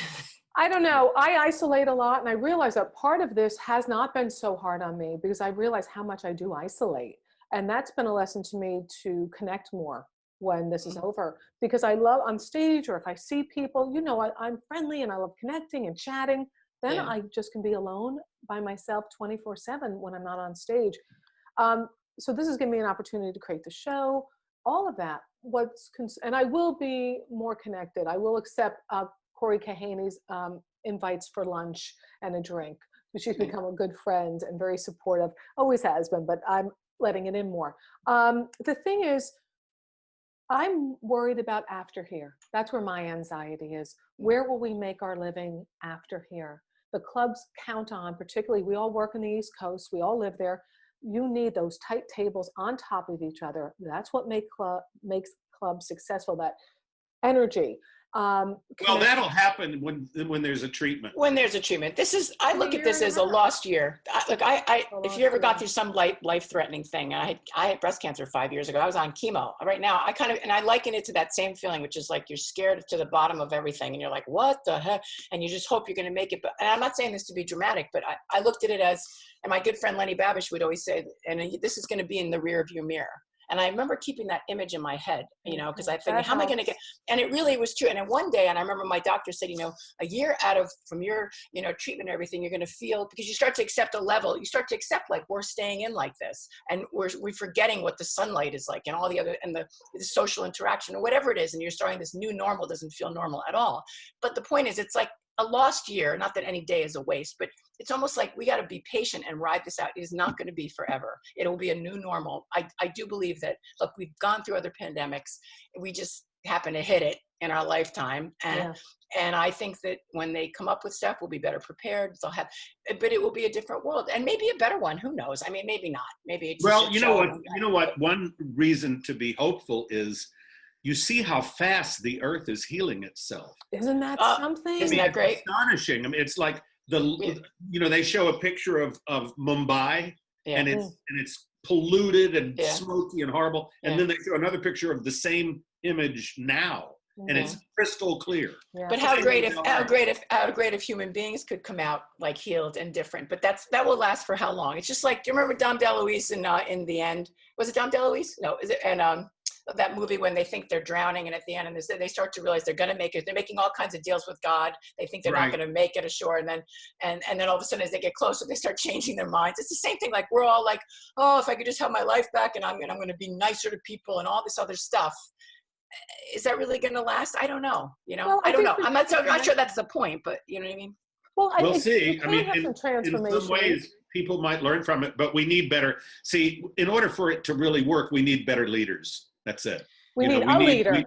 I don't know. I isolate a lot, and I realize that part of this has not been so hard on me because I realize how much I do isolate. And that's been a lesson to me to connect more when this is over, because I love on stage, or if I see people, you know, I'm friendly and I love connecting and chatting. Then I just can be alone by myself 24/7 when I'm not on stage. So this has given me an opportunity to create the show, all of that. And I will be more connected. I will accept Corey Kahaney's invites for lunch and a drink. She's become a good friend and very supportive, always has been, but I'm letting it in more. The thing is, I'm worried about after here. That's where my anxiety is. Where will we make our living after here? The clubs count on, particularly, we all work in the East Coast, we all live there. You need those tight tables on top of each other. That's what makes clubs successful, that energy. Well, that'll happen when there's a treatment. When there's a treatment. I look at this as a lost year. If you ever got through some life-threatening thing, I had breast cancer 5 years ago. I was on chemo. Right now, I liken it to that same feeling, which is like you're scared to the bottom of everything, and you're like, what the heck? And you just hope you're going to make it. But and I'm not saying this to be dramatic, but I looked at it as, and my good friend Lenny Babish would always say, and this is going to be in the rear view mirror. And I remember keeping that image in my head, because I figured, how am I going to get, and it really was true. And then one day, and I remember my doctor said, a year from your, treatment and everything, you're going to feel, because you start to accept a level, you start to accept like, we're staying in like this. And we're forgetting what the sunlight is like and all the other, and the social interaction or whatever it is. And you're starting this new normal, doesn't feel normal at all. But the point is, it's like a lost year, not that any day is a waste, but it's almost like we got to be patient and ride this out. It is not going to be forever. It will be a new normal. I do believe that, look, we've gone through other pandemics. We just happen to hit it in our lifetime. And I think that when they come up with stuff, we'll be better prepared. But it will be a different world and maybe a better one. Who knows? I mean, maybe not. Maybe it's well, you know what? One reason to be hopeful is you see how fast the earth is healing itself. Isn't that something? Isn't that great? Astonishing. I mean, it's like they show a picture of Mumbai, and it's polluted and smoky and horrible, and then they show another picture of the same image now, and it's crystal clear. But how great if human beings could come out like healed and different. But that will last for how long? It's just like, do you remember Dom DeLuise in the end? Was it Dom DeLuise? No, is it? And that movie when they think they're drowning, and at the end, and they start to realize they're going to make it. They're making all kinds of deals with God. They think they're not going to make it ashore, and then all of a sudden, as they get closer, they start changing their minds. It's the same thing. Like, we're all like, oh, if I could just have my life back, and I'm going to be nicer to people, and all this other stuff. Is that really going to last? I don't know. Well, I don't know. I'm not sure that's the point, but you know what I mean. Well, we'll see. I mean, in some ways, people might learn from it, but we need better. See, in order for it to really work, we need better leaders. That's it. We need a leader,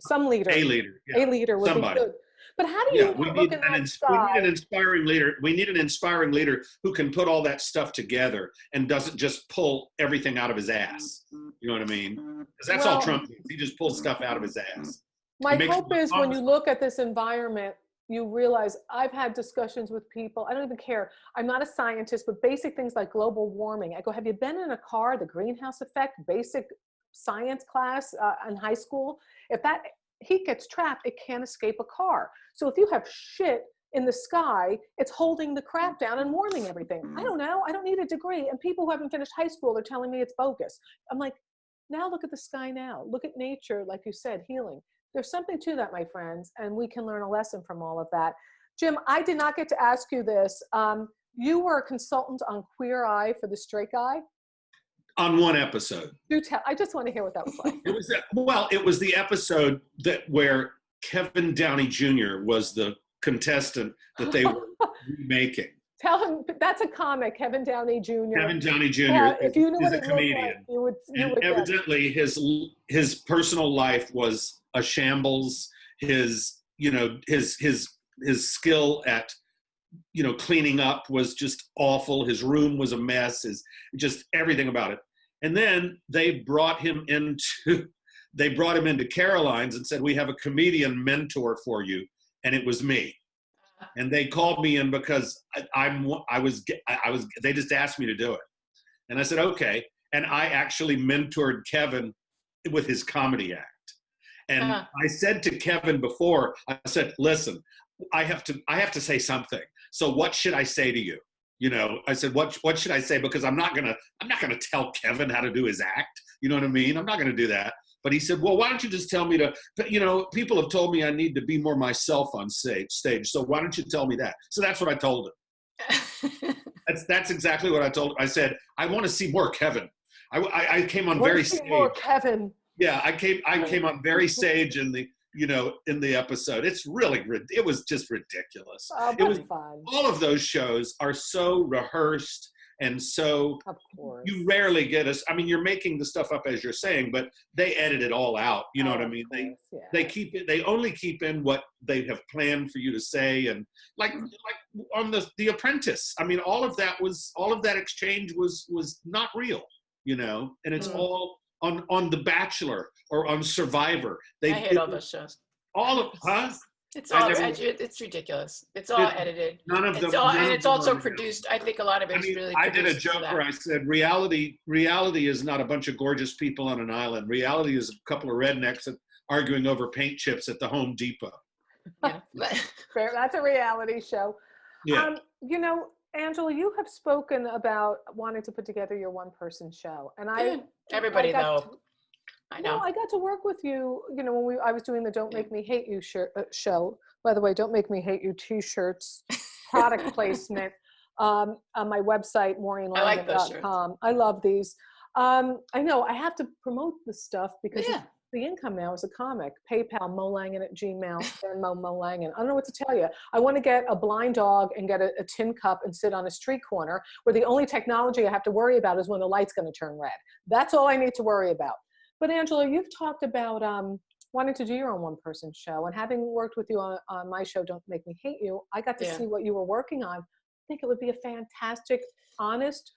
some leader. A leader. Yeah. A leader would Somebody. be good. But how do you look at that sky? We need an inspiring leader. We need an inspiring leader who can put all that stuff together and doesn't just pull everything out of his ass. You know what I mean? Because that's all Trump does. He just pulls stuff out of his ass. My hope is when you look at this environment, you realize I've had discussions with people. I don't even care. I'm not a scientist, but basic things like global warming. I go, have you been in a car, the greenhouse effect, basic science class in high school? If that heat gets trapped, it can't escape a car. So if you have shit in the sky, it's holding the crap down and warming everything. I don't know. I don't need a degree. And people who haven't finished high school, they're telling me it's bogus. I'm like, now look at the sky now. Look at nature, like you said, healing. There's something to that, my friends, and we can learn a lesson from all of that. Jim, I did not get to ask you this. You were a consultant on Queer Eye for the Straight Guy. On one episode. Do tell. I just want to hear what that was like. It was the episode where Kevin Downey Jr. was the contestant that they were remaking. Tell him that's a comic, Kevin Downey Jr. Kevin Downey Jr. If you knew is a comedian. Like, you would evidently, his personal life was a shambles. His skill at cleaning up was just awful. His room was a mess. Just everything about it. And then they brought him into Caroline's and said, we have a comedian mentor for you. And it was me. And they called me in because they just asked me to do it. And I said, okay. And I actually mentored Kevin with his comedy act. And I said to Kevin before, I said, listen, I have to say something. So what should I say to you? I said, what should I say? Because I'm not gonna tell Kevin how to do his act. You know what I mean? I'm not gonna do that. But he said, well, why don't you just tell me people have told me I need to be more myself on stage. So why don't you tell me that? So that's what I told him. That's exactly what I told him. I said, I want to see more Kevin. I came on very sage. More Kevin. Yeah, I came on very sage in the episode. It was just ridiculous. Oh, it was fun. All of those shows are so rehearsed and so of course. You rarely get us. I mean, you're making the stuff up as you're saying, but they edit it all out. You know what I mean? They only keep in what they have planned for you to say, and like on the Apprentice. I mean, all of that exchange was not real, and it's all on The Bachelor or on Survivor. I hate all those shows. all of, huh? It's I all never- it's ridiculous. It's all edited. None of them. It's all, none and of it's them also are- produced. I think a lot of I it's mean, really I produced. did a joke for that. where I said, reality is not a bunch of gorgeous people on an island. Reality is a couple of rednecks arguing over paint chips at the Home Depot. Yeah. Fair. That's a reality show. Yeah. You know, Angela, you have spoken about wanting to put together your one-person show, and Everybody got though. to- I know. No, I got to work with you. You know, when I was doing the "Don't Make Me Hate You" show. By the way, "Don't Make Me Hate You" T-shirts, product placement on my website, maureenlangman.com. I love these. I know I have to promote this stuff because the income now is a comic. PayPal, molangan@gmail, Venmo, molangan. I don't know what to tell you. I want to get a blind dog and get a tin cup and sit on a street corner where the only technology I have to worry about is when the light's going to turn red. That's all I need to worry about. But Angela, you've talked about wanting to do your own one-person show, and having worked with you on my show, Don't Make Me Hate You, I got to see what you were working on. I think it would be a fantastic, honest,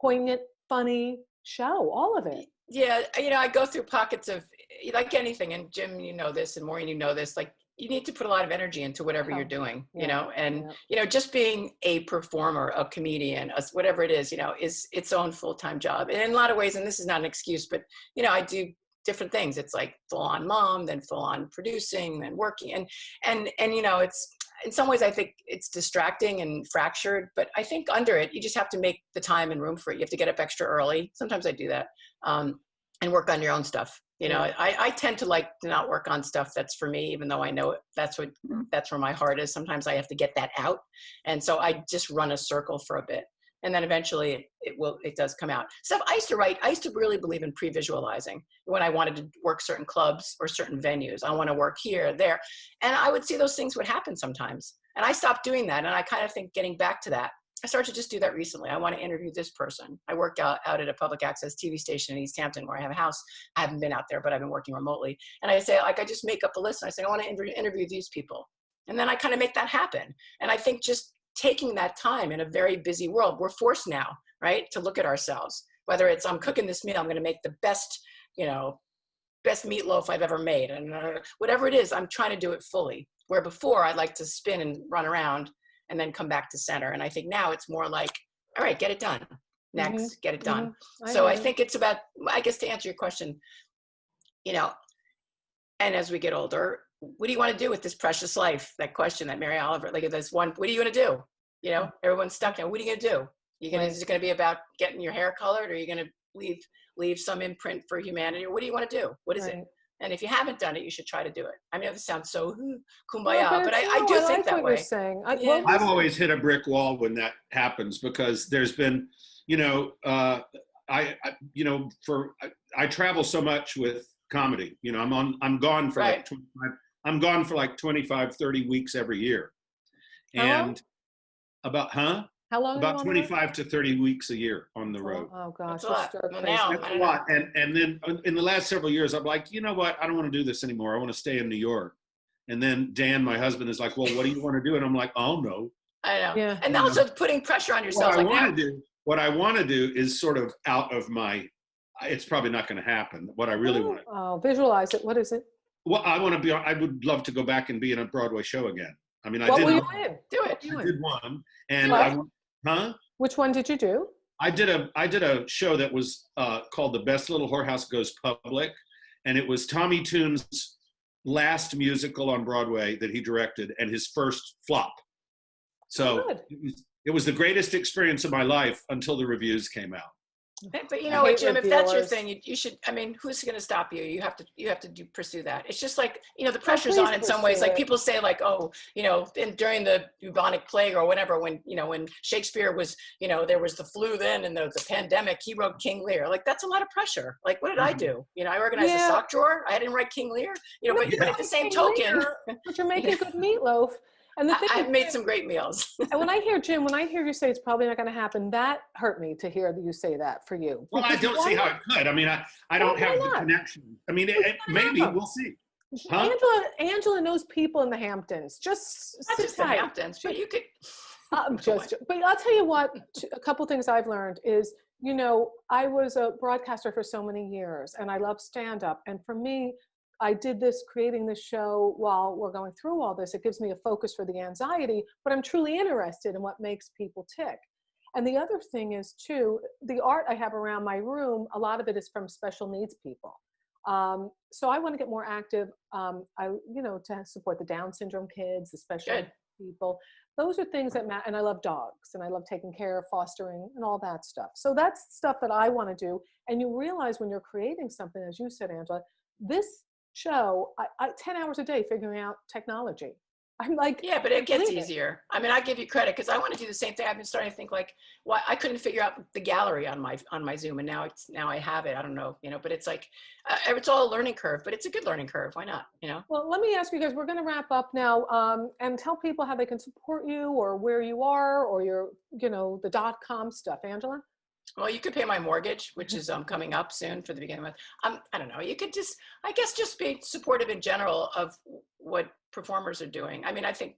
poignant, funny show, all of it. Yeah, you know, I go through pockets of, like anything, and Jim, you know this, and Maureen, you know this, like you need to put a lot of energy into whatever you're doing, you know, and, you know, just being a performer, a comedian, whatever it is, you know, is its own full-time job. And in a lot of ways, and this is not an excuse, but, you know, I do different things. It's like full-on mom, then full-on producing, then working. And, you know, it's, in some ways, I think it's distracting and fractured, but I think under it, you just have to make the time and room for it. You have to get up extra early. Sometimes I do that, and work on your own stuff. You know, I tend to like to not work on stuff that's for me, even though I know that's where my heart is. Sometimes I have to get that out. And so I just run a circle for a bit. And then eventually it does come out. Stuff I used to write, I used to really believe in pre-visualizing when I wanted to work certain clubs or certain venues. I want to work here, there. And I would see those things would happen sometimes. And I stopped doing that. And I kind of think getting back to that, I started to just do that recently. I want to interview this person. I work out at a public access TV station in East Hampton where I have a house. I haven't been out there, but I've been working remotely. And I say, like, I just make up a list and I say, I want to interview these people. And then I kind of make that happen. And I think just taking that time in a very busy world, we're forced now, right, to look at ourselves. Whether it's I'm cooking this meal, I'm going to make the best, you know, best meatloaf I've ever made. And whatever it is, I'm trying to do it fully. Where before I'd like to spin and run around and then come back to center. And I think now it's more like, all right, get it done. Next, get it done. So I think it's about, I guess to answer your question, you know, and as we get older, what do you want to do with this precious life? That question that Mary Oliver, like this one, what are you going to do? You know, everyone's stuck now. What are you going to do? Is it going to be about getting your hair colored, or are you going to leave some imprint for humanity? Or what do you want to do? What is it? And if you haven't done it, you should try to do it. I mean, this sounds so kumbaya, but I do think that way. I've always hit a brick wall when that happens, because there's been, you know, I travel so much with comedy. You know, I'm gone for like 25, 30 weeks every year. And how long? About 25 to 30 weeks a year on the road. Oh gosh, that's a lot. That's a lot. And then in the last several years, I'm like, you know what? I don't want to do this anymore. I want to stay in New York. And then Dan, my husband, is like, well, what do you want to do? And I'm like, oh no. I know. Yeah. And also putting pressure on yourself. What I want to do is sort of out of my, it's probably not going to happen. What I really want to. Oh, visualize it. What is it? Well, I would love to go back and be in a Broadway show again. I mean, what I did. Were you in? Do it. I did one, and Which one did you do? I did a show that was called The Best Little Whorehouse Goes Public, and it was Tommy Toon's last musical on Broadway that he directed and his first flop. So it was the greatest experience of my life until the reviews came out. But you know what, Jim, if that's your thing, you should, I mean, who's going to stop you? You have to pursue that. It's just like, you know, the pressure's on in some ways. Like people say like, oh, you know, during the bubonic plague or whatever, when Shakespeare was, you know, there was the flu then and there was the pandemic, he wrote King Lear. Like, that's a lot of pressure. Like, what did I do? You know, I organized a sock drawer. I didn't write King Lear, you know, but at the same token. But you're making good meatloaf. And the thing I've made some great meals. And when I hear, Jim, when I hear you say it's probably not going to happen, that hurt me to hear you say that for you. Well, I don't see how it could. I mean, I don't have the connection. I mean, maybe we'll see. Huh? Angela knows people in the Hamptons. Just not just the Hamptons, but you could. But I'll tell you what. A couple things I've learned is, you know, I was a broadcaster for so many years, and I love stand-up. And for me, I did this, creating this show while we're going through all this. It gives me a focus for the anxiety, but I'm truly interested in what makes people tick. And the other thing is too, the art I have around my room, a lot of it is from special needs people. So I want to get more active, to support the Down syndrome kids, the special Good. people. Those are things that matter. And I love dogs, and I love taking care of, fostering, and all that stuff. So that's stuff that I want to do. And you realize when you're creating something, as you said, Angela, this show, I 10 hours a day figuring out technology. I'm like, Yeah, but it gets believe it. easier. I mean, I give you credit because I want to do the same thing. I've been starting to think like, why I couldn't figure out the gallery on my Zoom, and now I have it. I don't know, but it's like it's all a learning curve, but it's a good learning curve. Why not? Well, let me ask you guys. We're going to wrap up now, and tell people how they can support you, or where you are, or your, the .com stuff. Angela. Well, you could pay my mortgage, which is coming up soon for the beginning of the month. I don't know. You could just be supportive in general of what performers are doing. I mean, I think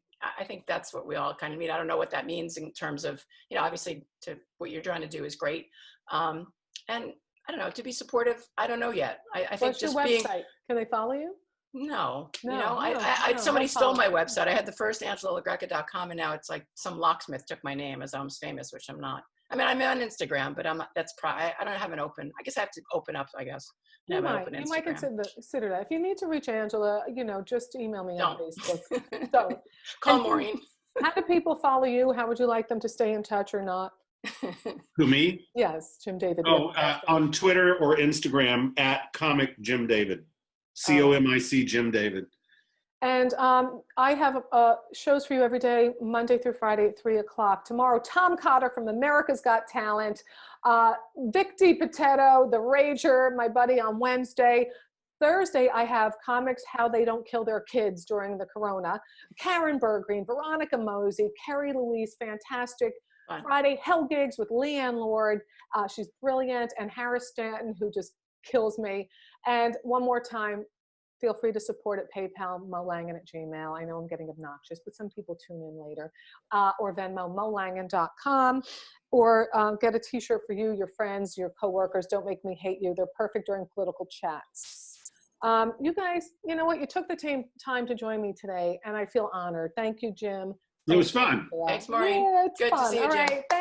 that's what we all kind of mean. I don't know what that means in terms of, obviously to what you're trying to do is great. And I don't know, to be supportive, I don't know yet. I think What's your just website? being. Can they follow you? No, No, somebody don't stole follow. my website. I had the first LaGreca.com, and now it's like some locksmith took my name as I'm famous, which I'm not. I mean, I'm on Instagram, but I don't have an open. I guess I have to open up. I guess. You might consider that. If you need to reach Angela, just email me on Facebook. Don't. Call Maureen. How do people follow you? How would you like them to stay in touch or not? Who, me? Yes, Jim David. On Twitter or Instagram at Comic Jim David, COMIC Jim David. And I have shows for you every day, Monday through Friday at 3:00. Tomorrow, Tom Cotter from America's Got Talent, Vic DiPotetto, The Rager, my buddy, on Wednesday. Thursday, I have comics, How They Don't Kill Their Kids During the Corona. Karen Bergreen, Veronica Mosey, Carrie Louise, fantastic. Fun. Friday, Hell Gigs with Leanne Lord. She's brilliant. And Harris Stanton, who just kills me. And one more time, feel free to support at PayPal, molangan@gmail. I know I'm getting obnoxious, but some people tune in later. Or Venmo, molangan.com. Or get a t-shirt for you, your friends, your coworkers. Don't make me hate you. They're perfect during political chats. You guys, you know what? You took the time to join me today, and I feel honored. Thank you, Jim. It was fun. Thanks, Maureen. Yeah, it's Good fun. to see you, All Jim. right.